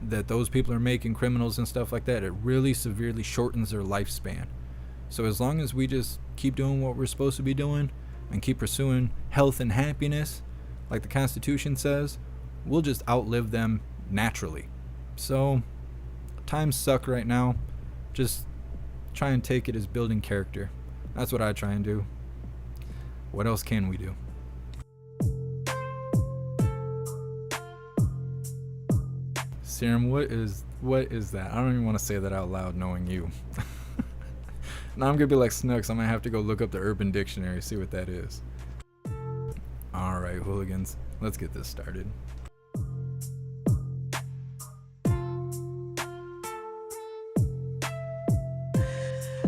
that those people are making, criminals and stuff like that, it really severely shortens their lifespan. So as long as we just keep doing what we're supposed to be doing and keep pursuing health and happiness, like the Constitution says, we'll just outlive them naturally. So times suck right now. Just try and take it as building character. That's what I try and do. What else can we do? Serum, what is that? I don't even want to say that out loud knowing you. Now I'm gonna be like Snooks. I'm gonna have to go look up the Urban Dictionary, see what that is. Alright, hooligans, let's get this started.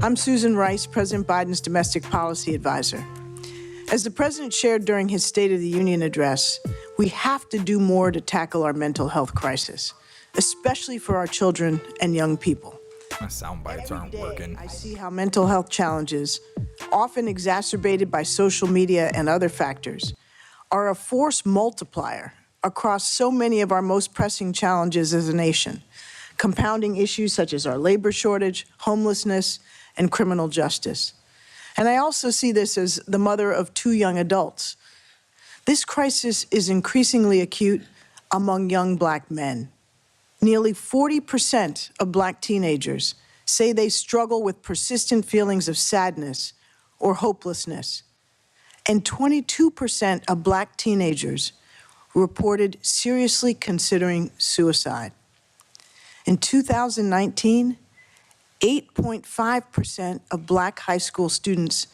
I'm Susan Rice, President Biden's domestic policy advisor. As the president shared during his State of the Union address, we have to do more to tackle our mental health crisis, especially for our children and young people. My sound bites aren't working. I see how mental health challenges, often exacerbated by social media and other factors, are a force multiplier across so many of our most pressing challenges as a nation, compounding issues such as our labor shortage, homelessness, and criminal justice. And I also see this as the mother of 2 young adults. This crisis is increasingly acute among young Black men. Nearly 40% of Black teenagers say they struggle with persistent feelings of sadness or hopelessness. And 22% of Black teenagers reported seriously considering suicide. In 2019, 8.5% of Black high school students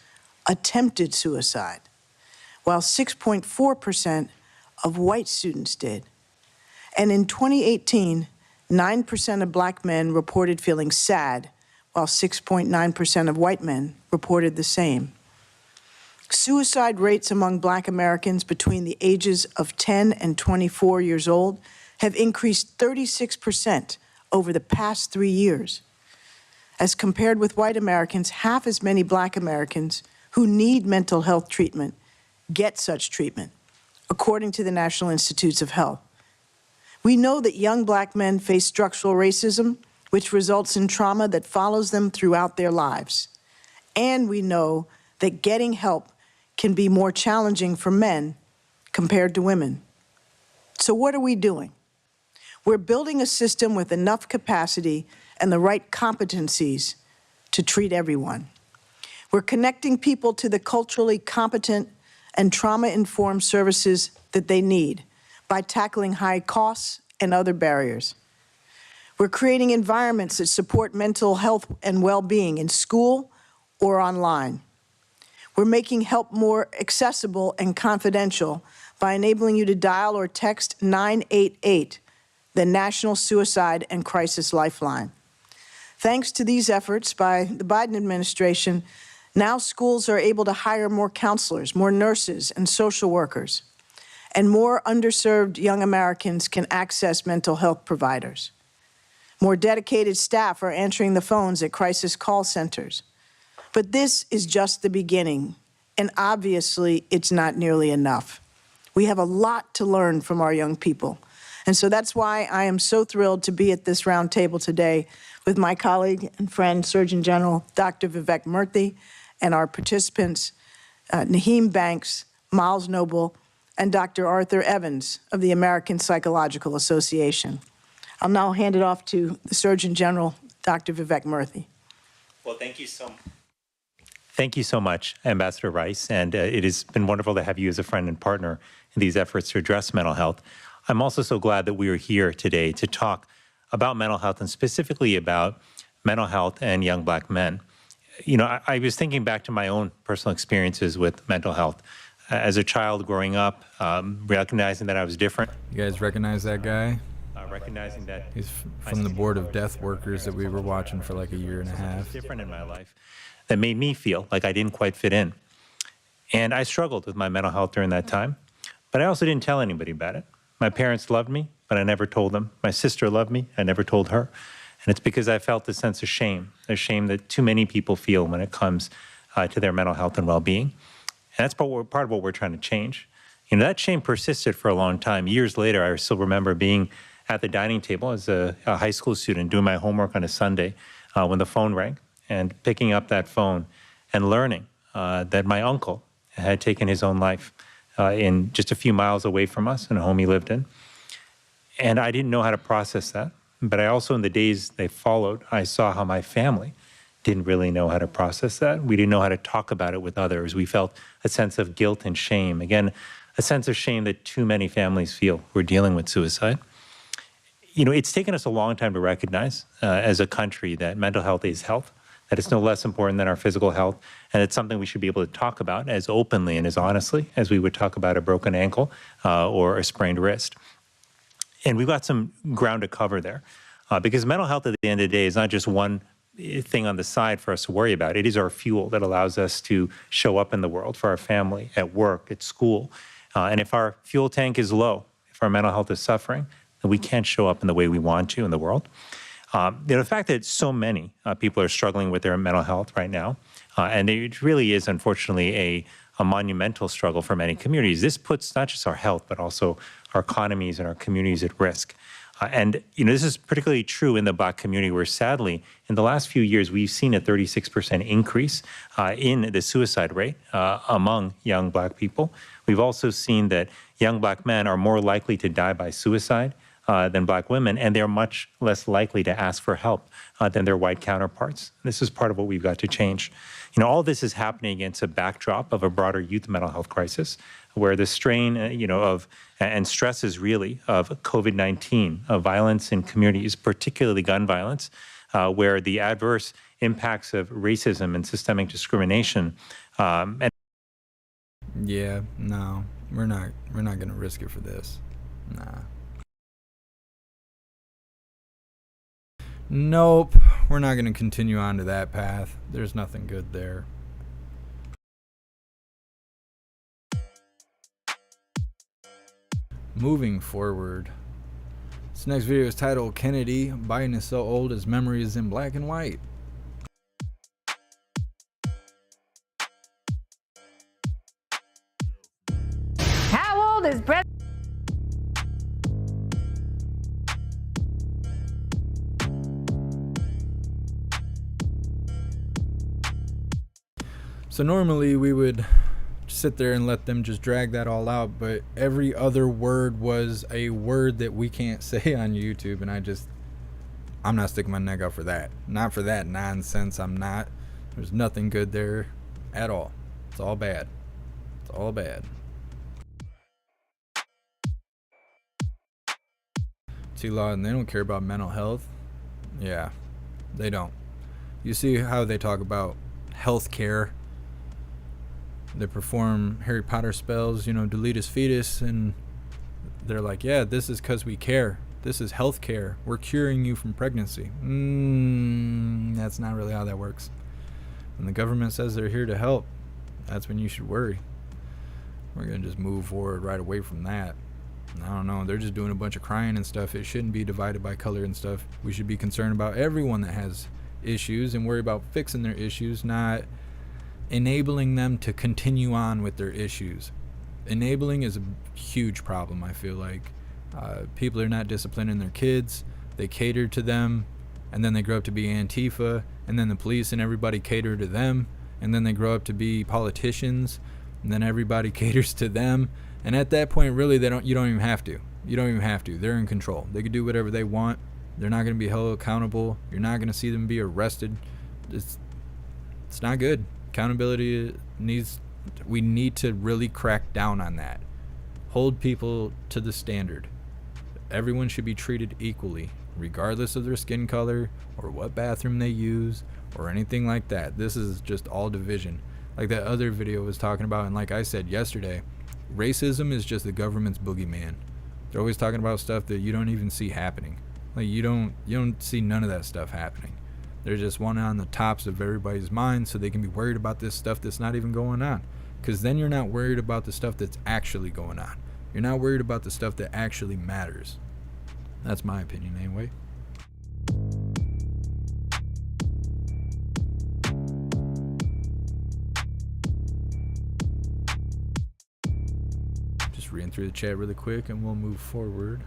attempted suicide, while 6.4% of white students did. And in 2018, 9% of Black men reported feeling sad, while 6.9% of white men reported the same. Suicide rates among Black Americans between the ages of 10 and 24 years old have increased 36% over the past 3 years. As compared with white Americans, half as many Black Americans who need mental health treatment get such treatment, according to the National Institutes of Health. We know that young Black men face structural racism, which results in trauma that follows them throughout their lives. And we know that getting help can be more challenging for men compared to women. So what are we doing? We're building a system with enough capacity and the right competencies to treat everyone. We're connecting people to the culturally competent and trauma-informed services that they need by tackling high costs and other barriers. We're creating environments that support mental health and well-being in school or online. We're making help more accessible and confidential by enabling you to dial or text 988, the National Suicide and Crisis Lifeline. Thanks to these efforts by the Biden administration, now schools are able to hire more counselors, more nurses and social workers, and more underserved young Americans can access mental health providers. More dedicated staff are answering the phones at crisis call centers. But this is just the beginning, and obviously it's not nearly enough. We have a lot to learn from our young people, and so that's why I am so thrilled to be at this round table today with my colleague and friend, Surgeon General Dr. Vivek Murthy, and our participants, Naheem Banks, Miles Noble, and Dr. Arthur Evans of the American Psychological Association. I'll now hand it off to the Surgeon General, Dr. Vivek Murthy. Well, thank you so much, Ambassador Rice, and it has been wonderful to have you as a friend and partner in these efforts to address mental health. I'm also so glad that we are here today to talk about mental health and specifically about mental health and young Black men. You know, I was thinking back to my own personal experiences with mental health. As a child growing up, recognizing that I was different. You guys recognize that guy? Recognizing that he's from the Board of Death Workers that we were watching for like a year and a half. Different in my life that made me feel like I didn't quite fit in. And I struggled with my mental health during that time, but I also didn't tell anybody about it. My parents loved me, but I never told them. My sister loved me, I never told her. And it's because I felt a sense of shame, a shame that too many people feel when it comes to their mental health and well-being. And that's part of what we're trying to change. You know, that shame persisted for a long time. Years later, I still remember being at the dining table as a high school student doing my homework on a Sunday when the phone rang, and picking up that phone and learning that my uncle had taken his own life in just a few miles away from us in a home he lived in. And I didn't know how to process that. But I also, in the days they followed, I saw how my family didn't really know how to process that. We didn't know how to talk about it with others. We felt a sense of guilt and shame. Again, a sense of shame that too many families feel who are dealing with suicide. You know, it's taken us a long time to recognize as a country that mental health is health, that it's no less important than our physical health, and it's something we should be able to talk about as openly and as honestly as we would talk about a broken ankle or a sprained wrist. And we've got some ground to cover there because mental health at the end of the day is not just one thing on the side for us to worry about. It is our fuel that allows us to show up in the world for our family, at work, at school. And if our fuel tank is low, if our mental health is suffering, then we can't show up in the way we want to in the world. The fact that so many people are struggling with their mental health right now, and it really is, unfortunately, a monumental struggle for many communities. This puts not just our health, but also our economies and our communities at risk. And you know, this is particularly true in the Black community, where sadly, in the last few years, we've seen a 36% increase in the suicide rate among young Black people. We've also seen that young Black men are more likely to die by suicide than Black women, and they're much less likely to ask for help than their white counterparts. This is part of what we've got to change. You know, all this is happening against a backdrop of a broader youth mental health crisis, where the strain, of and stresses really of COVID-19, of violence in communities, particularly gun violence, where the adverse impacts of racism and systemic discrimination. Yeah, no, we're not gonna risk it for this. Nah. Nope, we're not gonna continue on to that path. There's nothing good there. Moving forward, this next video is titled Kennedy, Biden is so old his memory is in black and white. How old is President? So normally we would sit there and let them just drag that all out, but every other word was a word that we can't say on YouTube, and I'm not sticking my neck out for that. Not for that nonsense. I'm not. There's nothing good there at all. It's all bad. It's all bad. T-Law, and they don't care about mental health. Yeah, they don't. You see how they talk about health care. They perform Harry Potter spells, delete his fetus, and they're like, yeah, this is because we care. This is health care. We're curing you from pregnancy. That's not really how that works. When the government says they're here to help, that's when you should worry. We're going to just move forward right away from that. I don't know. They're just doing a bunch of crying and stuff. It shouldn't be divided by color and stuff. We should be concerned about everyone that has issues and worry about fixing their issues, not enabling them to continue on with their issues. Enabling is a huge problem, I feel like. People are not disciplining their kids. They cater to them, and then they grow up to be Antifa, and then the police and everybody cater to them, and then they grow up to be politicians, and then everybody caters to them. And at that point, really, you don't even have to. You don't even have to. They're in control. They can do whatever they want. They're not going to be held accountable. You're not going to see them be arrested. It's not good. Accountability we need to really crack down on that. Hold people to the standard. Everyone should be treated equally, regardless of their skin color or what bathroom they use or anything like that. This is just all division. Like that other video was talking about, and like I said yesterday, racism is just the government's boogeyman. They're always talking about stuff that you don't even see happening. Like you don't see none of that stuff happening. They're just one on the tops of everybody's mind so they can be worried about this stuff that's not even going on. Because then you're not worried about the stuff that's actually going on. You're not worried about the stuff that actually matters. That's my opinion anyway. Just reading through the chat really quick and we'll move forward.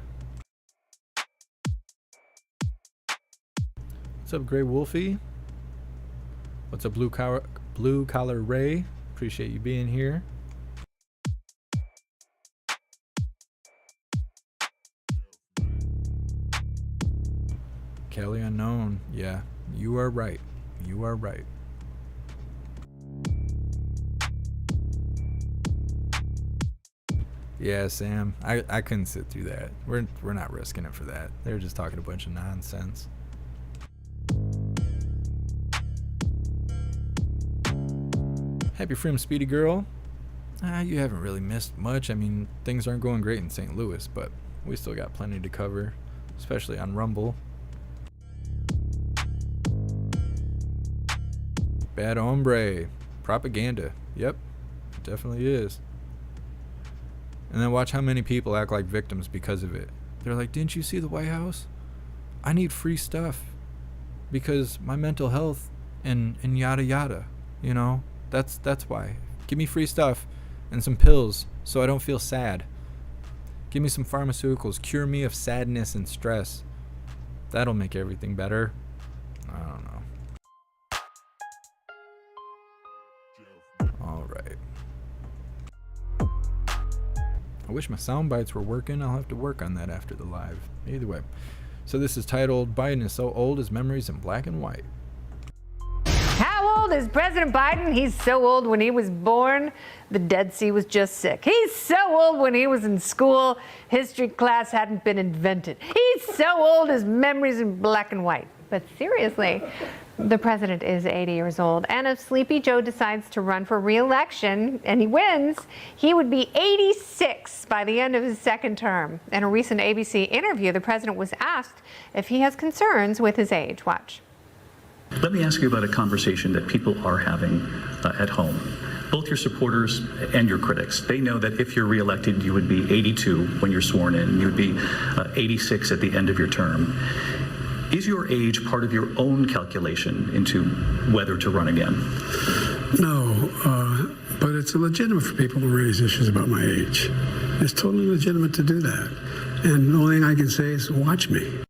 What's up, Grey Wolfie? What's up, Blue Collar Ray? Appreciate you being here. Kelly Unknown. Yeah, you are right. You are right. Yeah, Sam. I couldn't sit through that. We're not risking it for that. They're just talking a bunch of nonsense. Happy Freedom, Speedy Girl. You haven't really missed much. I mean, things aren't going great in St. Louis, but we still got plenty to cover, especially on Rumble. Bad hombre. Propaganda. Yep, it definitely is. And then watch how many people act like victims because of it. They're like, didn't you see the White House? I need free stuff because my mental health and yada yada, That's why. Give me free stuff and some pills so I don't feel sad. Give me some pharmaceuticals. Cure me of sadness and stress. That'll make everything better. I don't know. All right. I wish my sound bites were working. I'll have to work on that after the live. Either way. So this is titled, Biden is so old his memories in black and white. How old is President Biden? He's so old when he was born, the Dead Sea was just sick. He's so old when he was in school, history class hadn't been invented. He's so old his memories in black and white. But seriously, the president is 80 years old, and if Sleepy Joe decides to run for re-election and he wins, he would be 86 by the end of his second term. In a recent ABC interview, the president was asked if he has concerns with his age. Watch. Let me ask you about a conversation that people are having at home. Both your supporters and your critics, they know that if you're reelected, you would be 82 when you're sworn in. You would be 86 at the end of your term. Is your age part of your own calculation into whether to run again? No, but it's legitimate for people to raise issues about my age. It's totally legitimate to do that. And the only thing I can say is watch me.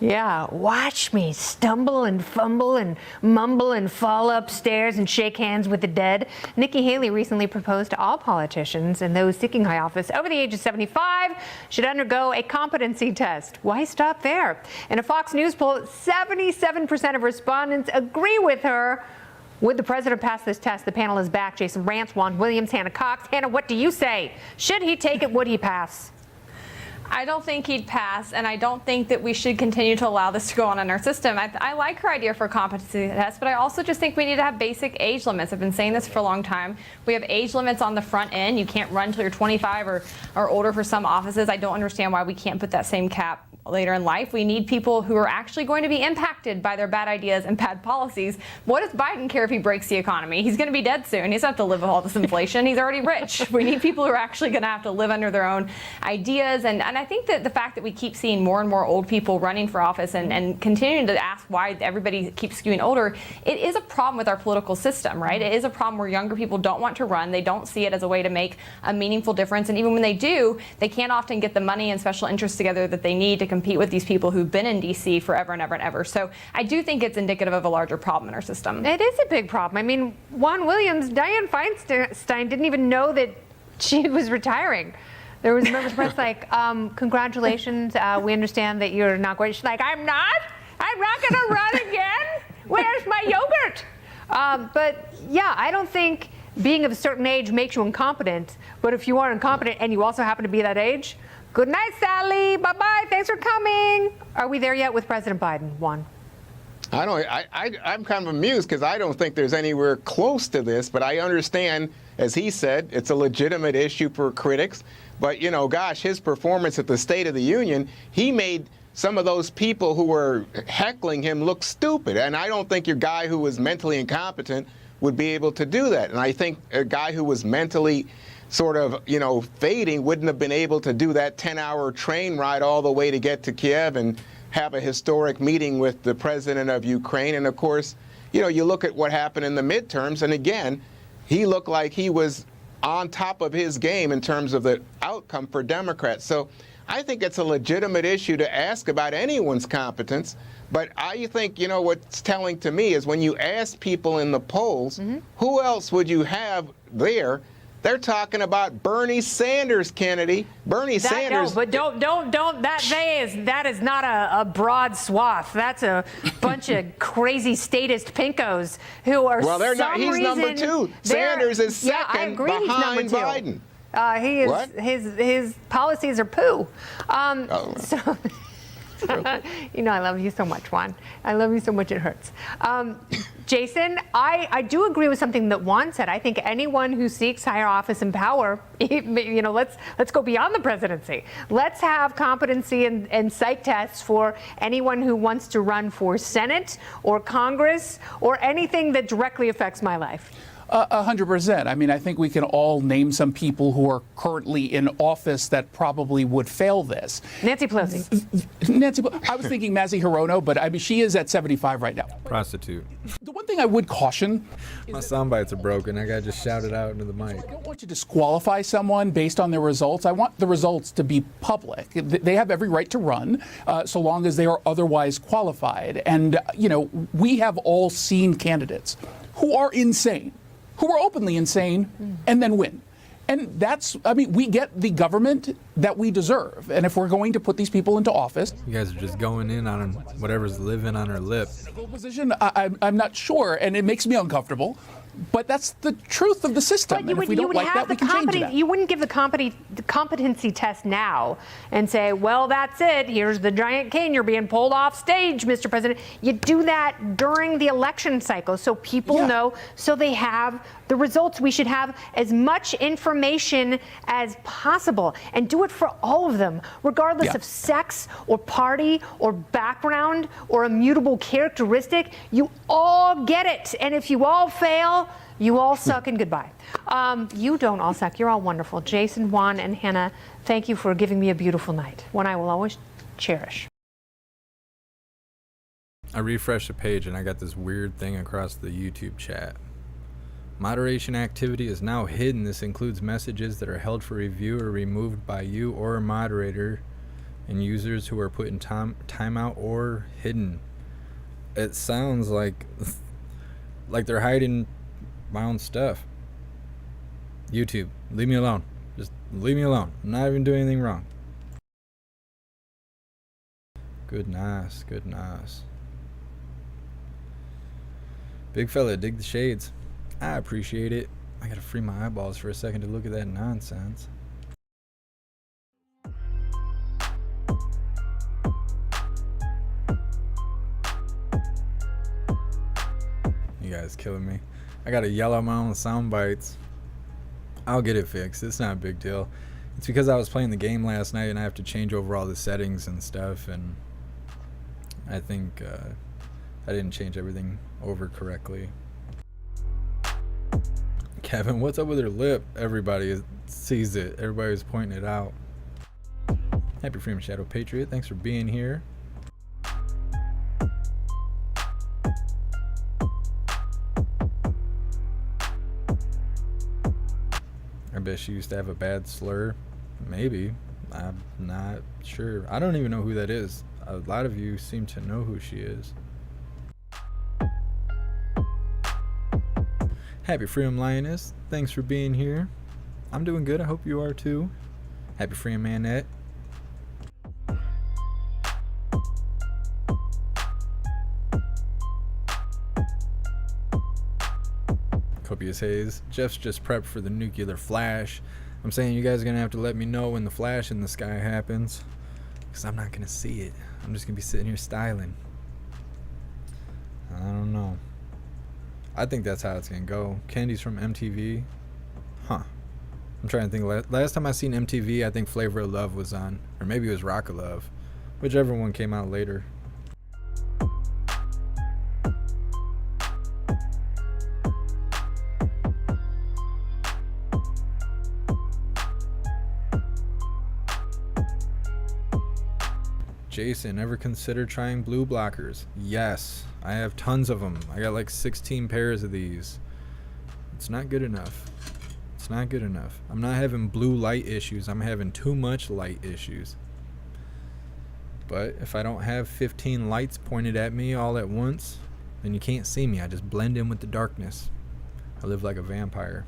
Yeah, watch me stumble and fumble and mumble and fall upstairs and shake hands with the dead. Nikki Haley recently proposed to all politicians and those seeking high office over the age of 75 should undergo a competency test. Why stop there? In a Fox News poll, 77% of respondents agree with her. Would the president pass this test? The panel is back. Jason Rantz, Juan Williams, Hannah Cox. Hannah, what do you say? Should he take it? Would he pass? I don't think he'd pass, and I don't think that we should continue to allow this to go on in our system. I like her idea for a competency test, but I also just think we need to have basic age limits. I've been saying this for a long time. We have age limits on the front end. You can't run until you're 25 or older for some offices. I don't understand why we can't put that same cap later in life. We need people who are actually going to be impacted by their bad ideas and bad policies. What does Biden care if he breaks the economy? He's going to be dead soon. He doesn't have to live with all this inflation. He's already rich. We need people who are actually going to have to live under their own ideas. And I think that the fact that we keep seeing more and more old people running for office and continuing to ask why everybody keeps skewing older, it is a problem with our political system, right? It is a problem where younger people don't want to run. They don't see it as a way to make a meaningful difference. And even when they do, they can't often get the money and special interests together that they need to compete with these people who've been in D.C. forever and ever and ever. So I do think it's indicative of a larger problem in our system. It is a big problem. I mean, Juan Williams, Dianne Feinstein didn't even know that she was retiring. There was members of the press like, congratulations, we understand that you're not going. She's like, I'm not going to run again. Where's my yogurt? But yeah, I don't think being of a certain age makes you incompetent. But if you are incompetent and you also happen to be that age, good night, Sally. Bye-bye. Thanks for coming. Are we there yet with President Biden? Juan? I'm kind of amused because I don't think there's anywhere close to this, but I understand, as he said, it's a legitimate issue for critics. But, you know, gosh, his performance at the State of the Union, he made some of those people who were heckling him look stupid. And I don't think your guy who was mentally incompetent would be able to do that. And I think a guy who was mentally sort of, you know, fading wouldn't have been able to do that 10-hour train ride all the way to get to Kiev and have a historic meeting with the president of Ukraine. And of course, you know, you look at what happened in the midterms, and again, he looked like he was on top of his game in terms of the outcome for Democrats. So I think it's a legitimate issue to ask about anyone's competence. But I think, you know, what's telling to me is when you ask people in the polls, who else would you have there? They're talking about Bernie Sanders, Kennedy. Bernie Sanders. No, but don't. That is not a broad swath. That's a bunch of crazy statist pinkos who are. Well, they're not. He's number two. Sanders is second I agree, behind he's number Biden. He is. What? His policies are poo. So. You know, I love you so much, Juan. I love you so much it hurts. Jason, I do agree with something that Juan said. I think anyone who seeks higher office and power, you know, let's go beyond the presidency. Let's have competency and psych tests for anyone who wants to run for Senate or Congress or anything that directly affects my life. 100%. I mean, I think we can all name some people who are currently in office that probably would fail this. Nancy Pelosi. I was thinking Mazie Hirono, but I mean, she is at 75 right now. Prostitute. The one thing I would caution. My sound bites are broken. I gotta just shout it out into the mic. I don't want to disqualify someone based on their results. I want the results to be public. They have every right to run, so long as they are otherwise qualified. And, you know, we have all seen candidates who are insane, who are openly insane, and then win. And that's, I mean, we get the government that we deserve. And if we're going to put these people into office. You guys are just going in on whatever's living on her lip. Position, I'm not sure, and it makes me uncomfortable. But that's the truth of the system. But and if we don't like that, we can change that. You wouldn't give the competency test now and say, well, that's it. Here's the giant cane. You're being pulled off stage, Mr. President. You do that during the election cycle so people know, so they have the results. We should have as much information as possible and do it for all of them, regardless of sex or party or background or immutable characteristic. You all get it. And if you all fail, you all suck and goodbye. You don't all suck. You're all wonderful. Jason, Juan, and Hannah, thank you for giving me a beautiful night, one I will always cherish. I refreshed the page and I got this weird thing across the YouTube chat. Moderation activity is now hidden. This includes messages that are held for review or removed by you or a moderator and users who are put in timeout or hidden. It sounds like they're hiding my own stuff. YouTube, leave me alone. Just leave me alone. I'm not even doing anything wrong. Good nice, good nice. Big fella, dig the shades. I appreciate it. I gotta free my eyeballs for a second to look at that nonsense. guy's killing me. I gotta yell out my own sound bites. I'll get it fixed. It's not a big deal. It's because I was playing the game last night and I have to change over all the settings and stuff, and I think I didn't change everything over correctly. Kevin, what's up with her lip? Everybody sees it. Everybody's pointing it out. Happy Freedom Shadow Patriot. Thanks for being here. I bet she used to have a bad slur. Maybe. I'm not sure. I don't even know who that is. A lot of you seem to know who she is. Happy Freedom Lioness. Thanks for being here. I'm doing good. I hope you are too. Happy Freedom Manette. Copious Haze. Jeff's just prepped for the nuclear flash. I'm saying you guys are going to have to let me know when the flash in the sky happens, because I'm not going to see it. I'm just going to be sitting here styling. I don't know. I think that's how it's going to go. Candy's from MTV. Huh. I'm trying to think. Last time I seen MTV, I think Flavor of Love was on. Or maybe it was Rock of Love. Whichever one came out later. Jason, ever consider trying blue blockers? Yes, I have tons of them. I got like 16 pairs of these. It's not good enough. It's not good enough. I'm not having blue light issues. I'm having too much light issues. But if I don't have 15 lights pointed at me all at once, then you can't see me. I just blend in with the darkness. I live like a vampire.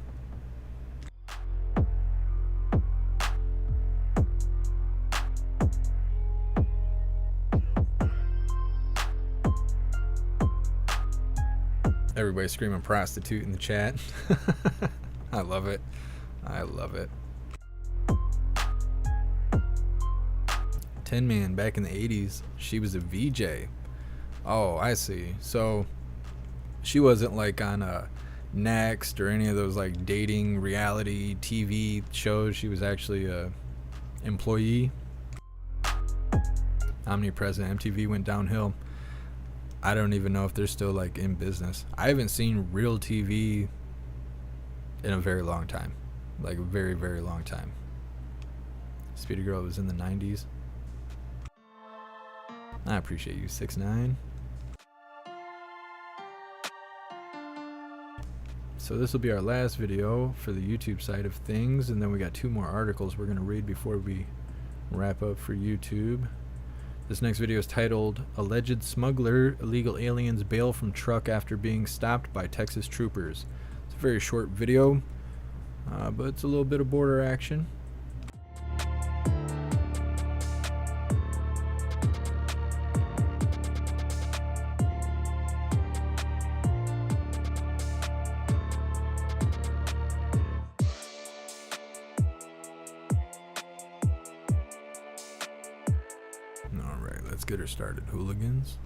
Everybody screaming prostitute in the chat. I love it. I love it. Tin Man, back in the 80s, she was a VJ. Oh, I see. So she wasn't like on a Next or any of those like dating reality TV shows. She was actually a employee. Omnipresent. MTV went downhill. I don't even know if they're still like in business. I haven't seen real TV in a very long time. Like a very, very long time. Speedy Girl was in the 90s. I appreciate you, 6ix9ine. So this will be our last video for the YouTube side of things, and then we got 2 more articles we're going to read before we wrap up for YouTube. This next video is titled, Alleged Smuggler Illegal Aliens Bail from Truck After Being Stopped by Texas Troopers. It's a very short video, but it's a little bit of border action. Alright, let's get her started. Hooligans.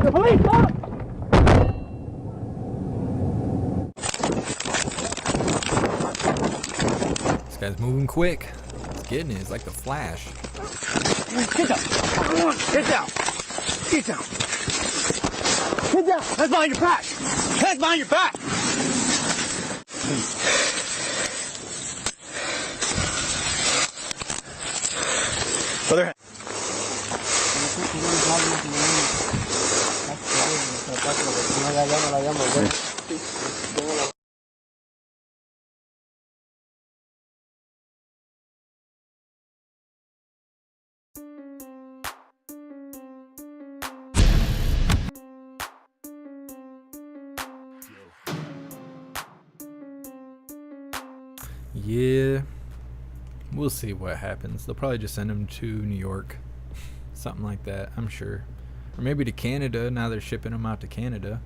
The police, stop! This guy's moving quick. He's getting it. It's like the Flash. Get down! Get down! Get down! Get down! Hands behind your back! Hands behind your back! Other hand. Yeah, we'll see what happens. They'll probably just send him to New York. Something like that, I'm sure. Or maybe to Canada. Now they're shipping him out to Canada.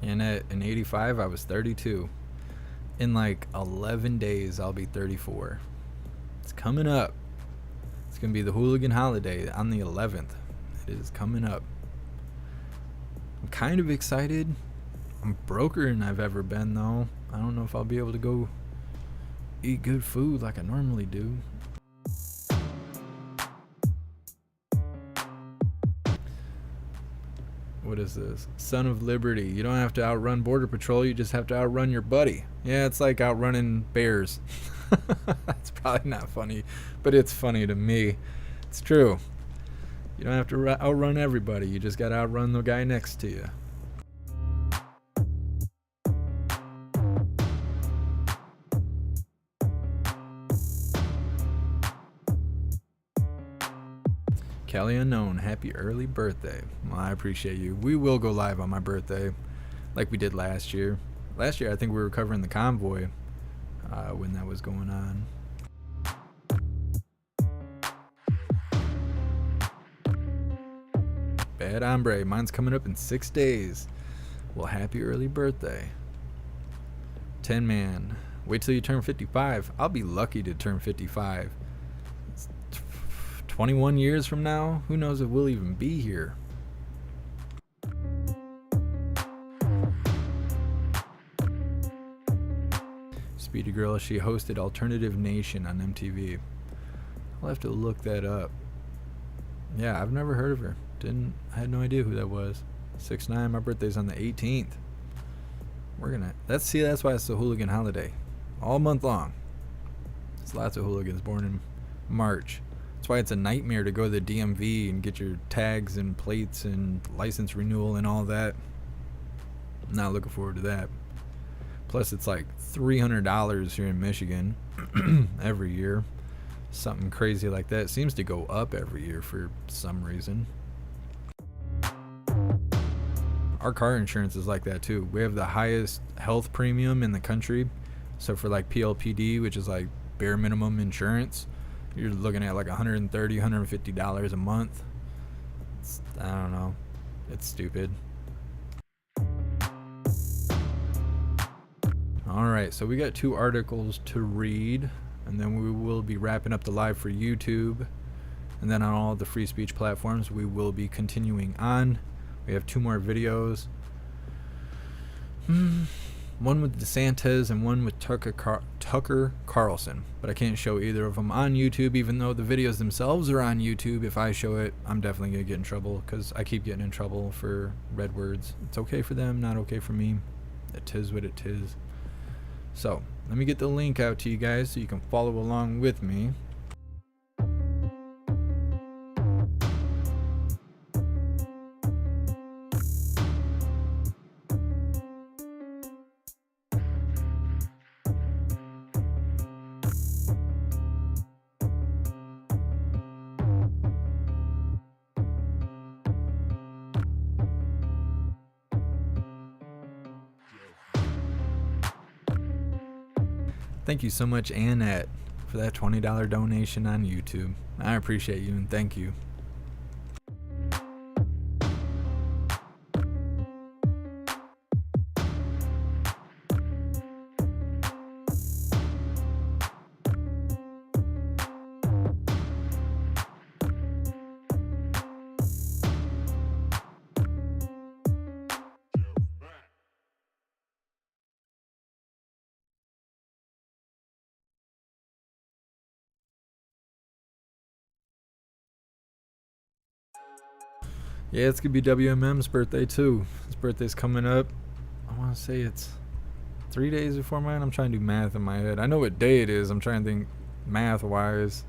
And in 85, I was 32. In like 11 days, I'll be 34. It's coming up. It's going to be the Hooligan holiday on the 11th. It is coming up. I'm kind of excited. I'm broker than I've ever been, though. I don't know if I'll be able to go eat good food like I normally do. What is this? Son of Liberty. You don't have to outrun Border Patrol, you just have to outrun your buddy. Yeah, it's like outrunning bears. That's probably not funny, but it's funny to me. It's true. You don't have to outrun everybody, you just gotta outrun the guy next to you. Kelly Unknown, happy early birthday. Well, I appreciate you. We will go live on my birthday like we did last year. Last year I think we were covering the convoy when that was going on. Bad hombre, mine's coming up in 6 days. Well, happy early birthday. 10 man, wait till you turn 55. I'll be lucky to turn 55. 21 years from now, who knows if we'll even be here. Speedy Girl, she hosted Alternative Nation on MTV. I'll have to look that up. Yeah, I've never heard of her. I had no idea who that was. 6'9", my birthday's on the 18th. That's why it's the Hooligan holiday. All month long. There's lots of hooligans born in March. That's why it's a nightmare to go to the DMV and get your tags and plates and license renewal and all that. I'm not looking forward to that. Plus, it's like $300 here in Michigan every year. Something crazy like that. It seems to go up every year for some reason. Our car insurance is like that too. We have the highest health premium in the country. So for like PLPD, which is like bare minimum insurance, you're looking at like $130, $150 a month. I don't know. It's stupid. Alright, so we got 2 articles to read, and then we will be wrapping up the live for YouTube. And then on all the free speech platforms, we will be continuing on. We have 2 more videos. One with DeSantis and one with Tucker Carlson. But I can't show either of them on YouTube, even though the videos themselves are on YouTube. If I show it, I'm definitely going to get in trouble, because I keep getting in trouble for red words. It's okay for them, not okay for me. It is what it is. So, let me get the link out to you guys so you can follow along with me. Thank you so much, Annette, for that $20 donation on YouTube. I appreciate you and thank you. Yeah, it's gonna be WMM's birthday too. His birthday's coming up. I want to say it's 3 days before mine. I'm trying to do math in my head. I know what day it is. I'm trying to think math wise.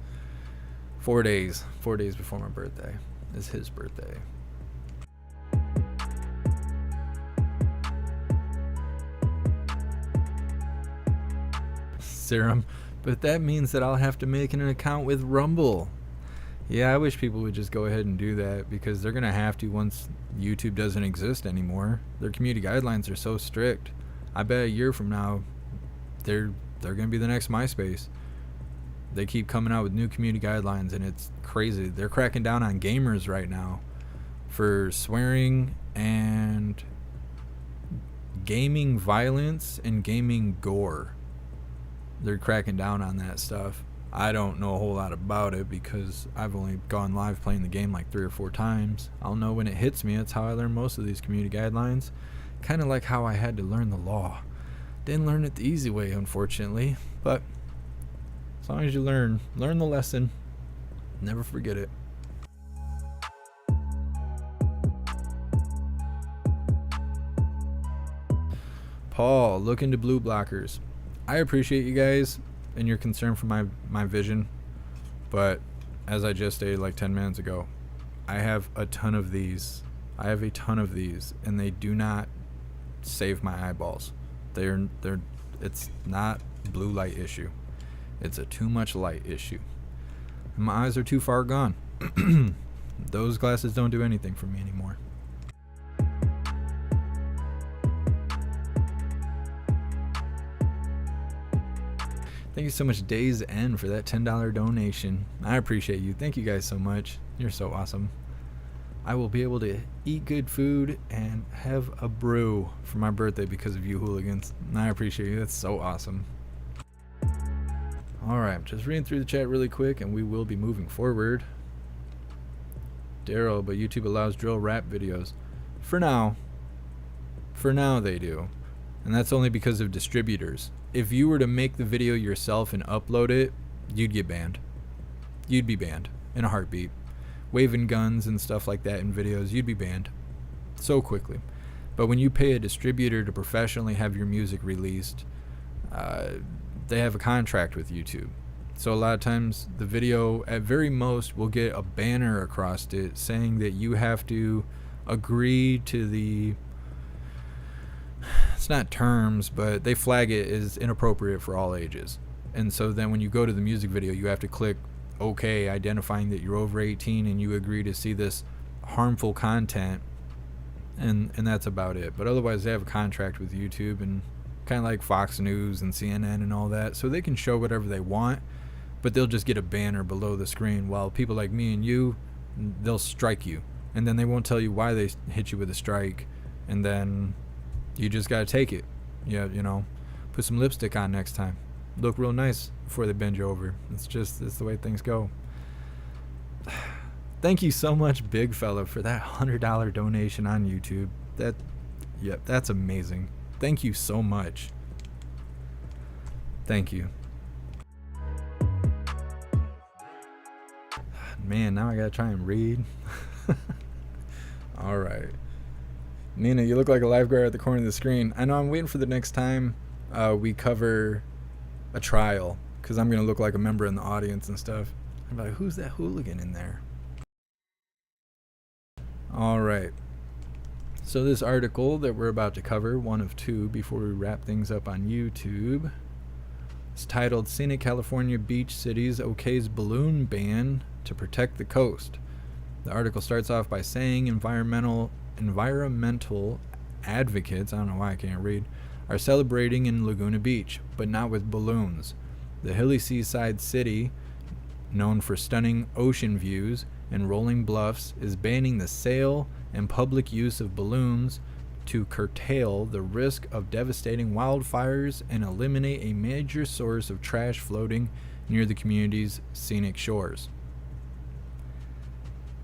4 days. 4 days before my birthday is his birthday. Serum. But that means that I'll have to make an account with Rumble. Yeah, I wish people would just go ahead and do that, because they're going to have to once YouTube doesn't exist anymore. Their community guidelines are so strict. I bet a year from now, they're going to be the next MySpace. They keep coming out with new community guidelines, and it's crazy. They're cracking down on gamers right now for swearing and gaming violence and gaming gore. They're cracking down on that stuff. I don't know a whole lot about it because I've only gone live playing the game like 3 or 4 times. I'll know when it hits me. That's how I learned most of these community guidelines. Kind of like how I had to learn the law. Didn't learn it the easy way, unfortunately. But as long as you learn the lesson, never forget it. Paul, look into blue blockers. I appreciate you guys and your concern for my vision, but as I just stated like 10 minutes ago, I have a ton of these. And they do not save my eyeballs. It's not a blue light issue. It's a too much light issue. And my eyes are too far gone. Those glasses don't do anything for me anymore. Thank you so much, Days End, for that $10 donation. I appreciate you. Thank you guys so much. You're so awesome. I will be able to eat good food and have a brew for my birthday because of you, Hooligans. And I appreciate you. That's so awesome. Alright, just reading through the chat really quick and we will be moving forward. Daryl, but YouTube allows drill rap videos. For now they do. And that's only because of distributors. If you were to make the video yourself and upload it, you'd get banned. You'd be banned in a heartbeat. Waving guns and stuff like that in videos, you'd be banned so quickly. But when you pay a distributor to professionally have your music released, they have a contract with YouTube. So a lot of times the video at very most will get a banner across it saying that you have to agree to the, it's not terms, but they flag it as inappropriate for all ages. And so then when you go to the music video, you have to click OK, identifying that you're over 18 and you agree to see this harmful content, and that's about it. But otherwise they have a contract with YouTube, and kind of like Fox News and CNN and all that, so they can show whatever they want, but they'll just get a banner below the screen, while people like me and you, they'll strike you, and then they won't tell you why they hit you with a strike, and then you just gotta take it. Yeah, you know, put some lipstick on next time, look real nice before they bend you over. It's the way things go. Thank you so much, big fella, for that $100 donation on YouTube. That's amazing. Thank you so much. Thank you. Man, now I gotta try and read. All right. Nina, you look like a lifeguard at the corner of the screen. I know, I'm waiting for the next time we cover a trial, because I'm going to look like a member in the audience and stuff. I'm like, who's that hooligan in there? All right. So this article that we're about to cover, one of two before we wrap things up on YouTube, is titled Scenic California Beach Cities Okays Balloon Ban to Protect the Coast. The article starts off by saying environmental advocates, I don't know why I can't read, are celebrating in Laguna Beach, but not with balloons. The hilly seaside city, known for stunning ocean views and rolling bluffs, is banning the sale and public use of balloons to curtail the risk of devastating wildfires and eliminate a major source of trash floating near the community's scenic shores.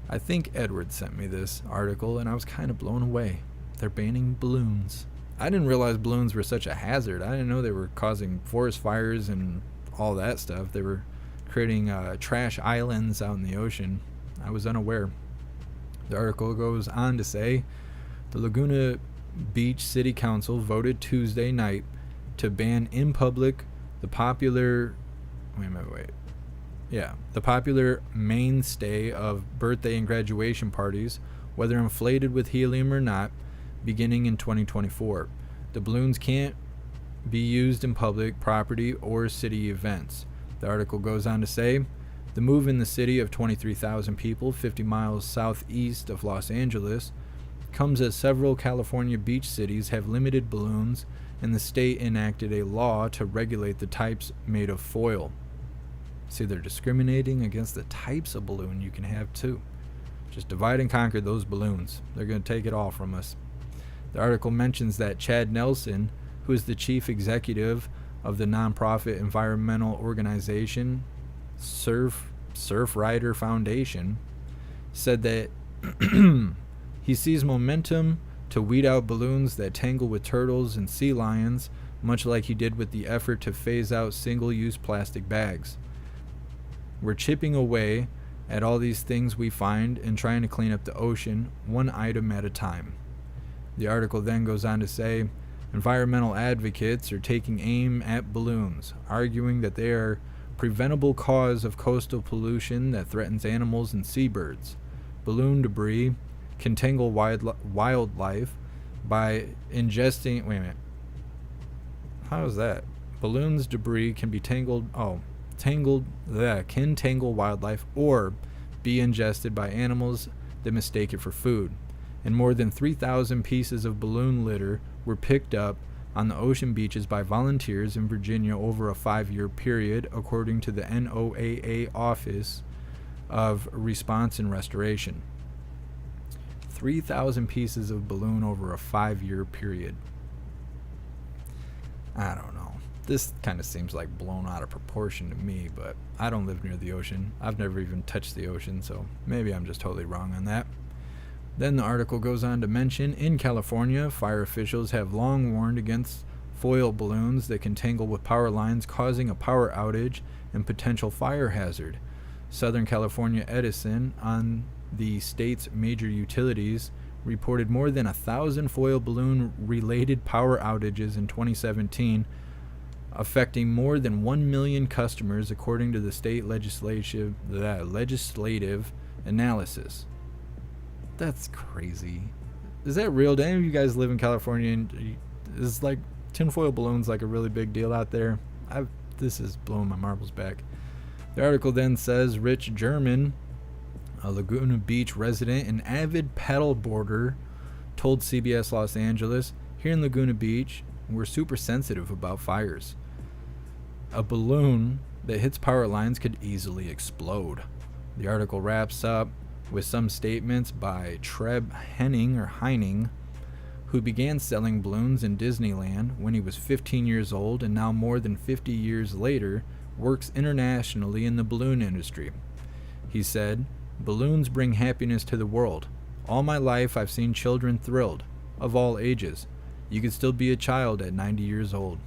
I think Edward sent me this article and I was kind of blown away. They're banning balloons. I didn't realize balloons were such a hazard. I didn't know they were causing forest fires and all that stuff. They were creating trash islands out in the ocean. I was unaware. The article goes on to say the Laguna Beach City Council voted Tuesday night to ban in public the popular the popular mainstay of birthday and graduation parties, whether inflated with helium or not, beginning in 2024. The balloons can't be used in public property or city events. The article goes on to say, the move in the city of 23,000 people, 50 miles southeast of Los Angeles, comes as several California beach cities have limited balloons, and the state enacted a law to regulate the types made of foil. See, they're discriminating against the types of balloon you can have too. Just divide and conquer those balloons. They're going to take it all from us. The article mentions that Chad Nelson, who is the chief executive of the nonprofit environmental organization Surfrider Foundation, said that he sees momentum to weed out balloons that tangle with turtles and sea lions, much like he did with the effort to phase out single-use plastic bags. We're chipping away at all these things we find and trying to clean up the ocean, one item at a time. The article then goes on to say, environmental advocates are taking aim at balloons, arguing that they are a preventable cause of coastal pollution that threatens animals and seabirds. Balloon debris can tangle wildlife by ingesting... Wait a minute. How is that? Balloons debris can be can tangle wildlife or be ingested by animals that mistake it for food. And more than 3,000 pieces of balloon litter were picked up on the ocean beaches by volunteers in Virginia over a 5-year period, according to the NOAA Office of Response and Restoration. 3,000 pieces of balloon over a 5-year period. I don't know. This kind of seems like blown out of proportion to me, but I don't live near the ocean. I've never even touched the ocean, so maybe I'm just totally wrong on that. Then the article goes on to mention, in California, fire officials have long warned against foil balloons that can tangle with power lines, causing a power outage and potential fire hazard. Southern California Edison, on the state's major utilities, reported more than 1,000 foil balloon-related power outages in 2017, affecting more than 1 million customers, according to the state legislative analysis. That's crazy. Is that real? Do any of you guys live in California? And is like tinfoil balloons like a really big deal out there? This is blowing my marbles back. The article then says Rich German, a Laguna Beach resident and avid paddleboarder, told CBS Los Angeles, "Here in Laguna Beach, we're super sensitive about fires. A balloon that hits power lines could easily explode." The article wraps up with some statements by Treb Heining, who began selling balloons in Disneyland when he was 15 years old and now more than 50 years later works internationally in the balloon industry. He said, "Balloons bring happiness to the world. All my life I've seen children thrilled, of all ages. You could still be a child at 90 years old."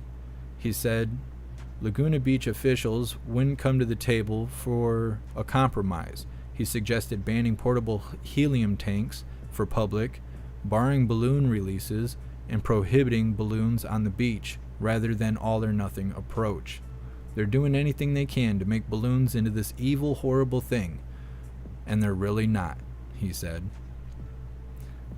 He said, Laguna Beach officials wouldn't come to the table for a compromise. He suggested banning portable helium tanks for public, barring balloon releases, and prohibiting balloons on the beach rather than all-or-nothing approach. They're doing anything they can to make balloons into this evil, horrible thing, and they're really not, he said.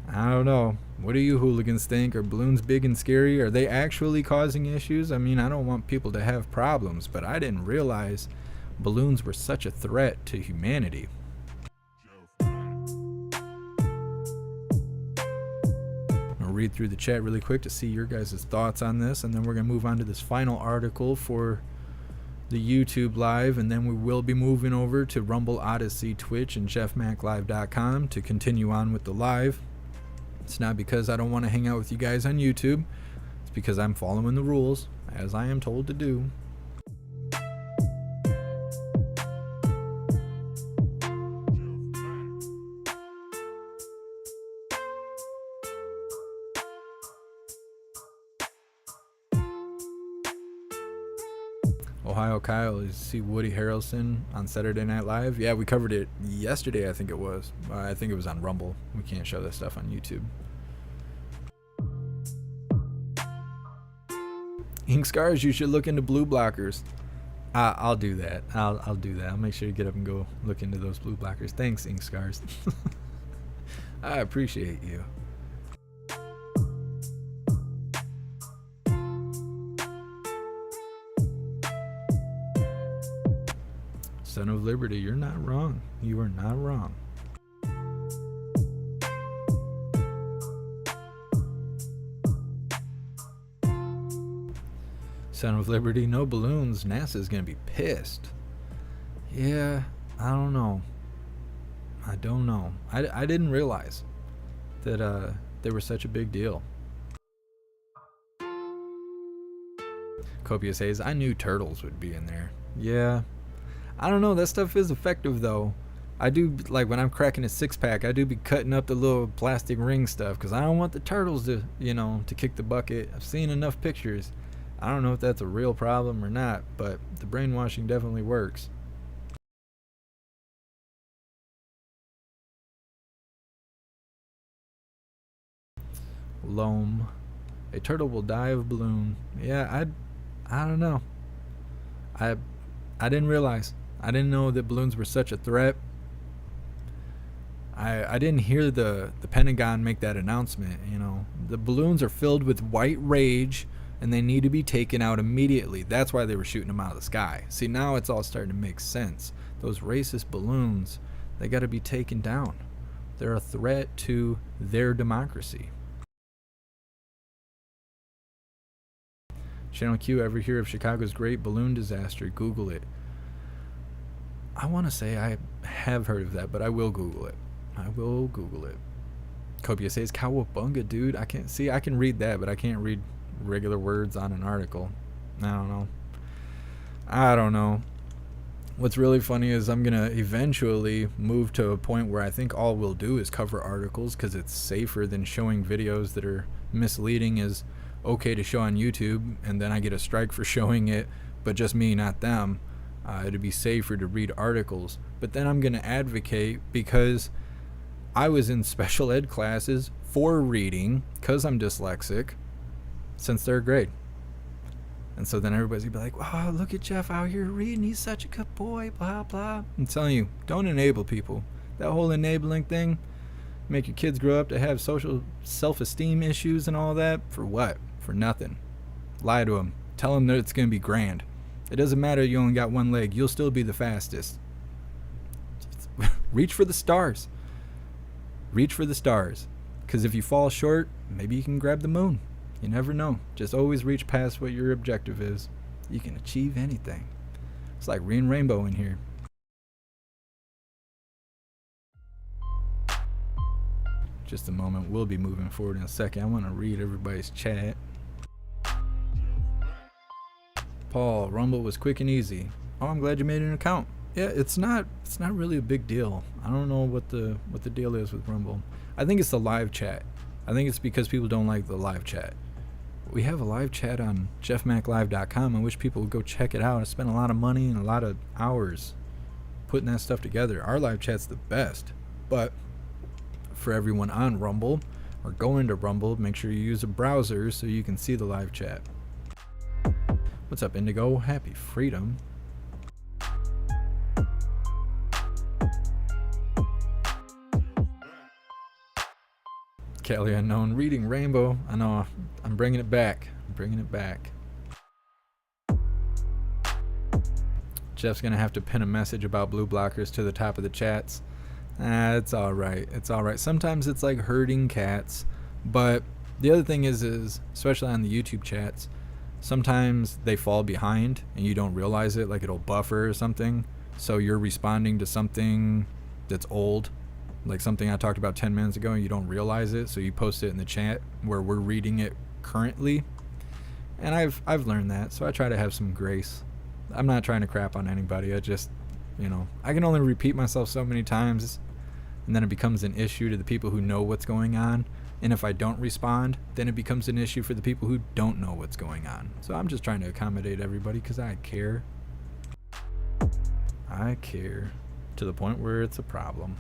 I don't know. What do you hooligans think? Are balloons big and scary? Are they actually causing issues? I mean, I don't want people to have problems, but I didn't realize balloons were such a threat to humanity. I'll read through the chat really quick to see your guys' thoughts on this, and then we're going to move on to this final article for the YouTube live, and then we will be moving over to Rumble, Odyssey, Twitch, and jeffmaclive.com to continue on with the live. It's not because I don't want to hang out with you guys on YouTube. It's because I'm following the rules, as I am told to do. Ohio Kyle, is see Woody Harrelson on Saturday Night Live? Yeah, we covered it yesterday, I think it was. I think it was on Rumble. We can't show this stuff on YouTube. Ink scars, you should look into blue blockers. I'll do that. I'll do that. I'll make sure you get up and go look into those blue blockers. Thanks, Ink scars. I appreciate you. Son of Liberty, you're not wrong. You are not wrong. Son of Liberty, no balloons. NASA's gonna be pissed. Yeah, I don't know. I don't know. I didn't realize that they were such a big deal. Copious Haze, I knew turtles would be in there. Yeah. I don't know, that stuff is effective though. I do, like when I'm cracking a 6-pack, I do be cutting up the little plastic ring stuff because I don't want the turtles to, you know, to kick the bucket. I've seen enough pictures. I don't know if that's a real problem or not, but the brainwashing definitely works. Loam. A turtle will die of balloon. Yeah, I don't know. I didn't realize. I didn't know that balloons were such a threat. I didn't hear the Pentagon make that announcement, you know. The balloons are filled with white rage and they need to be taken out immediately. That's why they were shooting them out of the sky. See, now it's all starting to make sense. Those racist balloons, they got to be taken down. They're a threat to their democracy. Channel Q, ever hear of Chicago's great balloon disaster? Google it. I want to say I have heard of that, but I will Google it. I will Google it. Copious says cowabunga, dude. I can't see. I can read that, but I can't read regular words on an article. I don't know. What's really funny is I'm gonna eventually move to a point where I think all we'll do is cover articles because it's safer than showing videos that are misleading is okay to show on YouTube, and then I get a strike for showing it, but just me, not them. It'd be safer to read articles. But then I'm gonna advocate because I was in special ed classes for reading because I'm dyslexic since third grade. And so then everybody's gonna be like, wow, look at Jeff out here reading. He's such a good boy, blah, blah. I'm telling you, don't enable people. That whole enabling thing, make your kids grow up to have social self-esteem issues and all that. For what? For nothing. Lie to them. Tell them that it's gonna be grand. It doesn't matter you only got one leg. You'll still be the fastest. Reach for the stars. Reach for the stars. Because if you fall short, maybe you can grab the moon. You never know. Just always reach past what your objective is. You can achieve anything. It's like green rainbow in here. Just a moment. We'll be moving forward in a second. I want to read everybody's chat. Paul, Rumble was quick and easy. Oh, I'm glad you made an account. Yeah, it's not really a big deal. I don't know what the deal is with Rumble. I think it's the live chat. I think it's because people don't like the live chat. We have a live chat on jeffmaclive.com. I wish people would go check it out. I spent a lot of money and a lot of hours putting that stuff together. Our live chat's the best. But for everyone on Rumble or going to Rumble, make sure you use a browser so you can see the live chat. What's up, Indigo? Happy freedom. Kelly Unknown reading Rainbow. I know, I'm bringing it back. I'm bringing it back. Jeff's gonna have to pin a message about blue blockers to the top of the chats. It's all right. It's all right. Sometimes it's like herding cats, but the other thing is especially on the YouTube chats, sometimes they fall behind and you don't realize it, like it'll buffer or something. So you're responding to something that's old, like something I talked about 10 minutes ago, and you don't realize it, so you post it in the chat where we're reading it currently. And I've learned that, so I try to have some grace. I'm not trying to crap on anybody. I just, you know, I can only repeat myself so many times, and then it becomes an issue to the people who know what's going on. And if I don't respond, then it becomes an issue for the people who don't know what's going on. So I'm just trying to accommodate everybody because I care. I care to the point where it's a problem.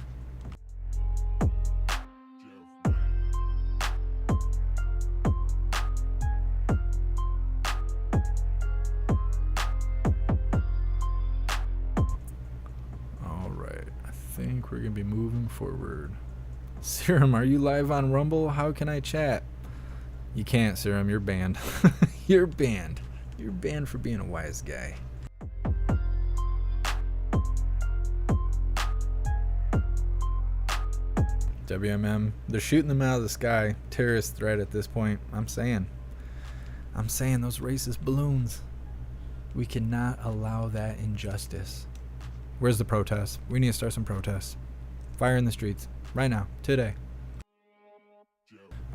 I think we're gonna be moving forward. Serum, are you live on Rumble? How can I chat? You can't, Serum. You're banned. You're banned. You're banned for being a wise guy. WMM, they're shooting them out of the sky. Terrorist threat at this point. I'm saying those racist balloons. We cannot allow that injustice. Where's the protest? We need to start some protests. Fire in the streets. Right now. Today.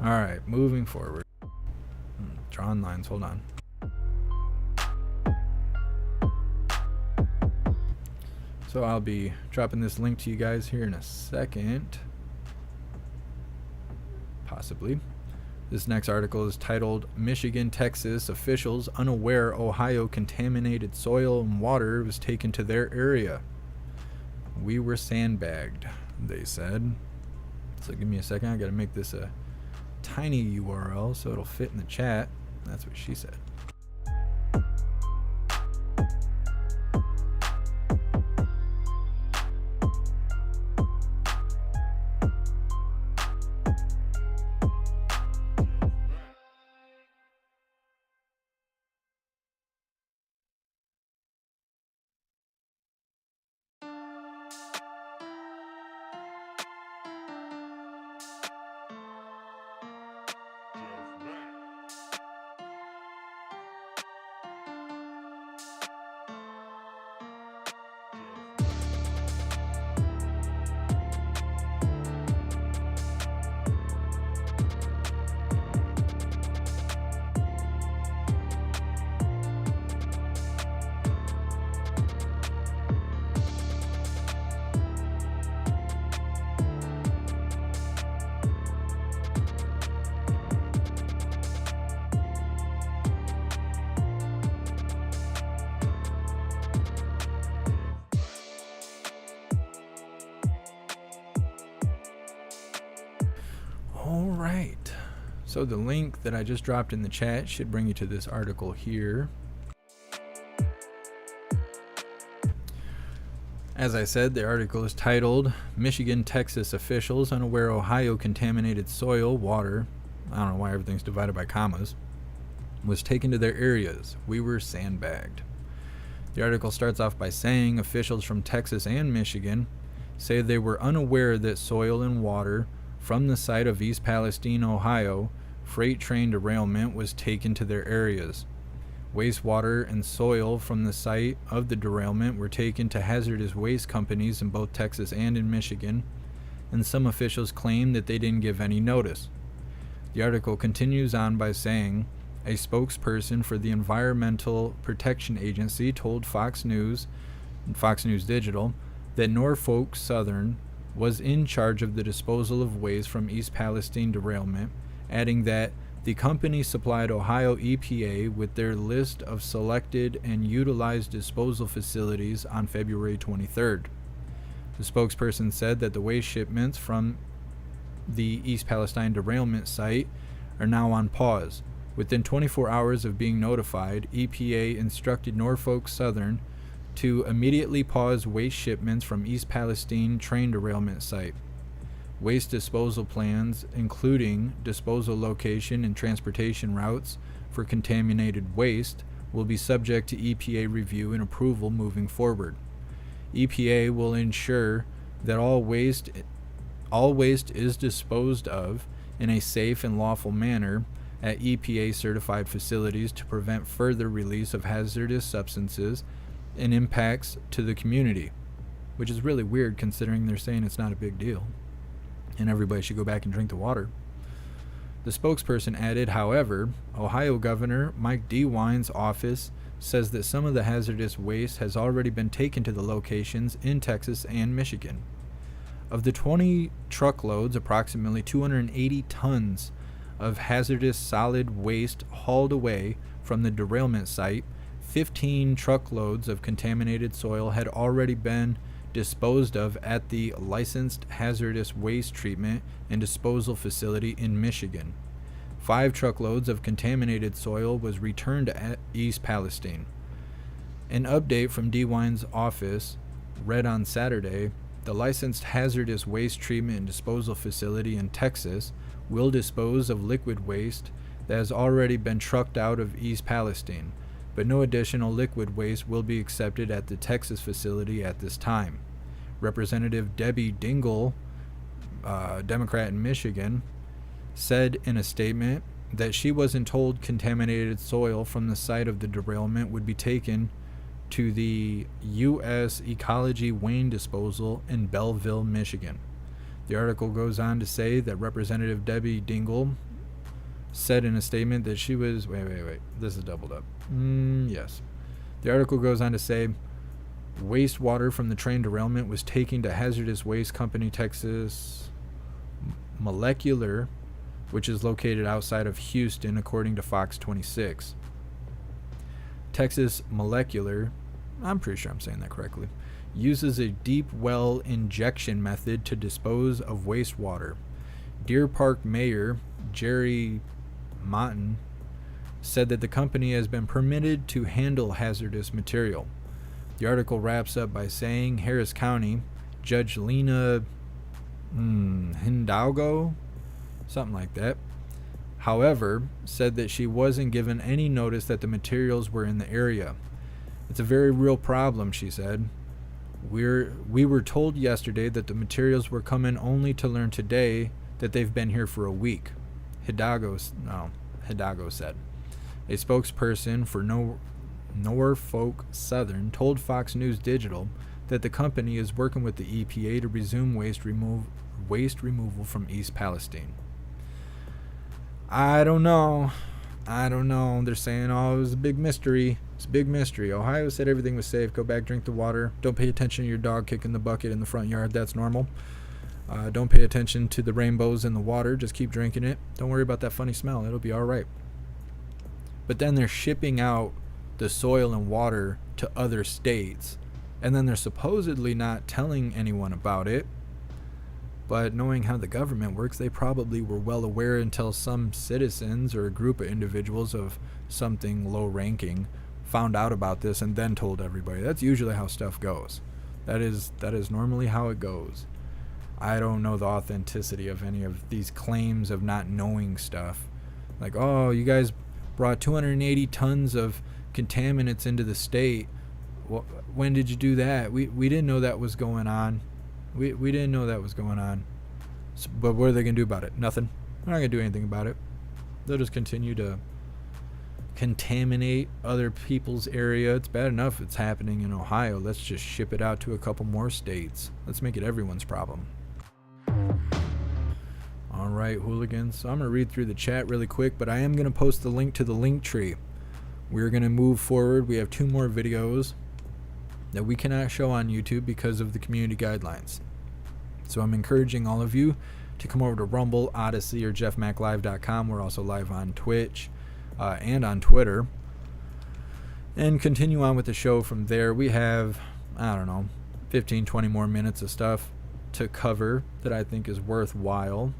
Alright, moving forward. Drawing lines. Hold on. So I'll be dropping this link to you guys here in a second. Possibly. This next article is titled, Michigan, Texas officials unaware Ohio contaminated soil and water was taken to their area. We were sandbagged, they said. So give me a second. I got to make this a tiny URL so it'll fit in the chat. That's what she said. Alright, so the link that I just dropped in the chat should bring you to this article here. As I said, the article is titled, Michigan, Texas officials unaware Ohio contaminated soil, water, I don't know why everything's divided by commas, was taken to their areas. We were sandbagged. The article starts off by saying officials from Texas and Michigan say they were unaware that soil and water from the site of East Palestine, Ohio, freight train derailment was taken to their areas. Wastewater and soil from the site of the derailment were taken to hazardous waste companies in both Texas and in Michigan, and some officials claim that they didn't give any notice. The article continues on by saying, a spokesperson for the Environmental Protection Agency told Fox News Digital, that Norfolk Southern was in charge of the disposal of waste from East Palestine derailment, adding that the company supplied Ohio EPA with their list of selected and utilized disposal facilities on February 23rd. The spokesperson said that the waste shipments from the East Palestine derailment site are now on pause. Within 24 hours of being notified, EPA instructed Norfolk Southern to immediately pause waste shipments from East Palestine train derailment site. Waste disposal plans, including disposal location and transportation routes for contaminated waste, will be subject to EPA review and approval moving forward. EPA will ensure that all waste is disposed of in a safe and lawful manner at EPA certified facilities to prevent further release of hazardous substances and impacts to the community, which is really weird considering they're saying it's not a big deal and everybody should go back and drink the water. The spokesperson added, however, Ohio Governor Mike DeWine's office says that some of the hazardous waste has already been taken to the locations in Texas and Michigan. Of the 20 truckloads, approximately 280 tons of hazardous solid waste hauled away from the derailment site, 15 truckloads of contaminated soil had already been disposed of at the licensed hazardous waste treatment and disposal facility in Michigan. 5 truckloads of contaminated soil was returned at East Palestine. An update from DeWine's office read on Saturday, the licensed hazardous waste treatment and disposal facility in Texas will dispose of liquid waste that has already been trucked out of East Palestine, but no additional liquid waste will be accepted at the Texas facility at this time. Representative Debbie Dingell, Democrat in Michigan, said in a statement that she wasn't told contaminated soil from the site of the derailment would be taken to the U.S. Ecology Wayne Disposal in Belleville, Michigan. The article goes on to say that Representative Debbie Dingell said in a statement that she was... Wait. This is doubled up. Yes. The article goes on to say Wastewater from the train derailment was taken to hazardous waste company Texas Molecular, which is located outside of Houston, according to Fox 26. Texas Molecular, I'm pretty sure I'm saying that correctly, uses a deep well injection method to dispose of wastewater. Deer Park Mayor Jerry Motton said that the company has been permitted to handle hazardous material. The article wraps up by saying Harris County Judge Lena Hidalgo, something like that, however, said that she wasn't given any notice that the materials were in the area. It's a very real problem, she said. We were told yesterday that the materials were coming, only to learn today that they've been here for a week, Hidalgo said. A spokesperson for Norfolk Southern told Fox News Digital that the company is working with the EPA to resume waste removal from East Palestine. I don't know. They're saying, oh, it was a big mystery. It's a big mystery. Ohio said everything was safe. Go back, drink the water. Don't pay attention to your dog kicking the bucket in the front yard. That's normal. Don't pay attention to the rainbows in the water. Just keep drinking it. Don't worry about that funny smell. It'll be all right. But then they're shipping out the soil and water to other states, and then they're supposedly not telling anyone about it. But knowing how the government works, they probably were well aware until some citizens or a group of individuals of something low ranking found out about this and then told everybody. That's usually how stuff goes. That is normally how it goes. I don't know the authenticity of any of these claims of not knowing stuff. Like, oh, you guys brought 280 tons of contaminants into the state. Well, when did you do that? We didn't know that was going on. We didn't know that was going on. So, but what are they going to do about it? Nothing. They're not going to do anything about it. They'll just continue to contaminate other people's area. It's bad enough it's happening in Ohio. Let's just ship it out to a couple more states. Let's make it everyone's problem. All right, hooligans. So I'm going to read through the chat really quick, but I am going to post the link to the link tree. We're going to move forward. We have 2 more videos that we cannot show on YouTube because of the community guidelines. So I'm encouraging all of you to come over to Rumble, Odyssey, or jeffmaclive.com. We're also live on Twitch and on Twitter. And continue on with the show from there. We have, 15, 20 more minutes of stuff to cover that I think is worthwhile.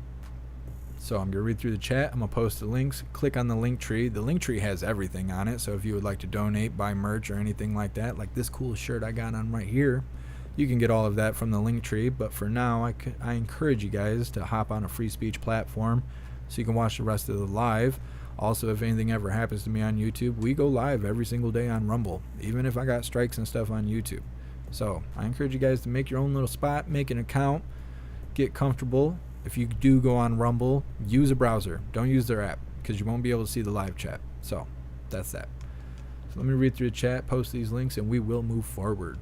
So I'm going to read through the chat. I'm going to post the links. Click on the link tree. The link tree has everything on it. So if you would like to donate, buy merch, or anything like that, like this cool shirt I got on right here, you can get all of that from the link tree. But for now, I encourage you guys to hop on a free speech platform so you can watch the rest of the live. Also, if anything ever happens to me on YouTube, we go live every single day on Rumble, even if I got strikes and stuff on YouTube. So I encourage you guys to make your own little spot, make an account, get comfortable. If you do go on Rumble, use a browser. Don't use their app because you won't be able to see the live chat. So that's that. So let me read through the chat, post these links, and we will move forward.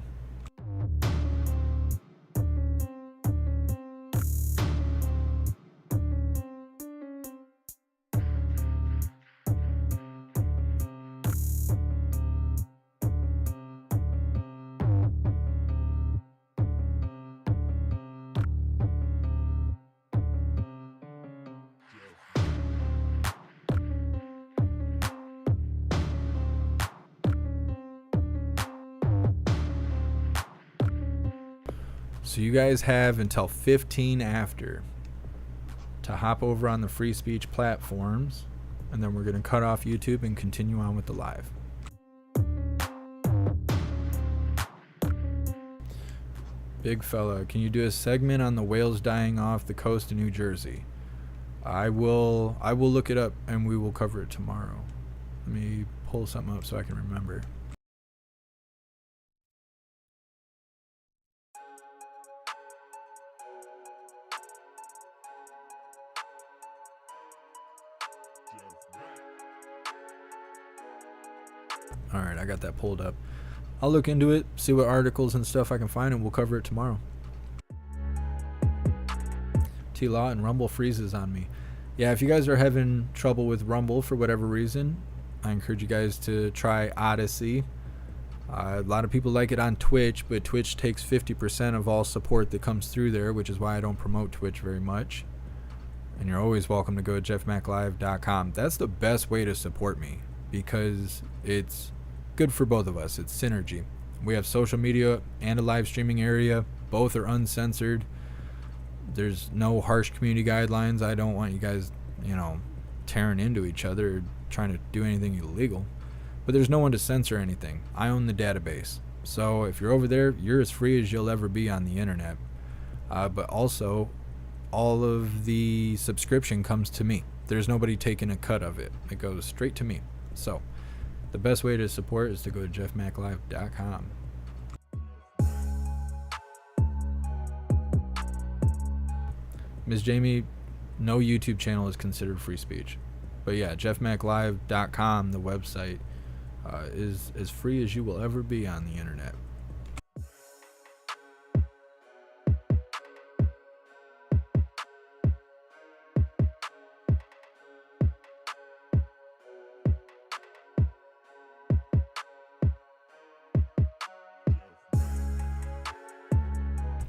So you guys have until 15 after to hop over on the free speech platforms, and then we're going to cut off YouTube and continue on with the live. Big fella, can you do a segment on the whales dying off the coast of New Jersey? I will look it up and we will cover it tomorrow. Let me pull something up so I can remember. Alright, I got that pulled up. I'll look into it, see what articles and stuff I can find, and we'll cover it tomorrow. T-Law and Rumble freezes on me. Yeah, if you guys are having trouble with Rumble for whatever reason, I encourage you guys to try Odyssey. A lot of people like it on Twitch, but Twitch takes 50% of all support that comes through there, which is why I don't promote Twitch very much. And you're always welcome to go to jeffmaclive.com. That's the best way to support me, because it's good for both of us. It's synergy. We have social media and a live streaming area. Both are uncensored. There's no harsh community guidelines. I don't want you guys, tearing into each other or trying to do anything illegal. But there's no one to censor anything. I own the database. So if you're over there, you're as free as you'll ever be on the internet. But also, all of the subscription comes to me. There's nobody taking a cut of it. It goes straight to me. So the best way to support is to go to jeffmaclive.com. Ms. Jamie, no YouTube channel is considered free speech. But yeah, jeffmaclive.com, the website, is as free as you will ever be on the internet.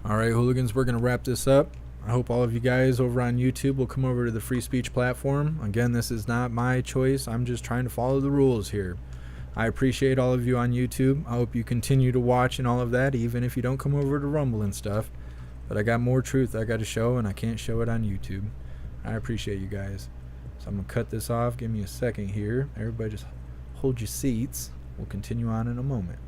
All right, hooligans, we're going to wrap this up. I hope all of you guys over on YouTube will come over to the free speech platform. Again, this is not my choice. I'm just trying to follow the rules here. I appreciate all of you on YouTube. I hope you continue to watch and all of that, even if you don't come over to Rumble and stuff. But I got more truth I got to show, and I can't show it on YouTube. I appreciate you guys. So I'm going to cut this off. Give me a second here. Everybody just hold your seats. We'll continue on in a moment.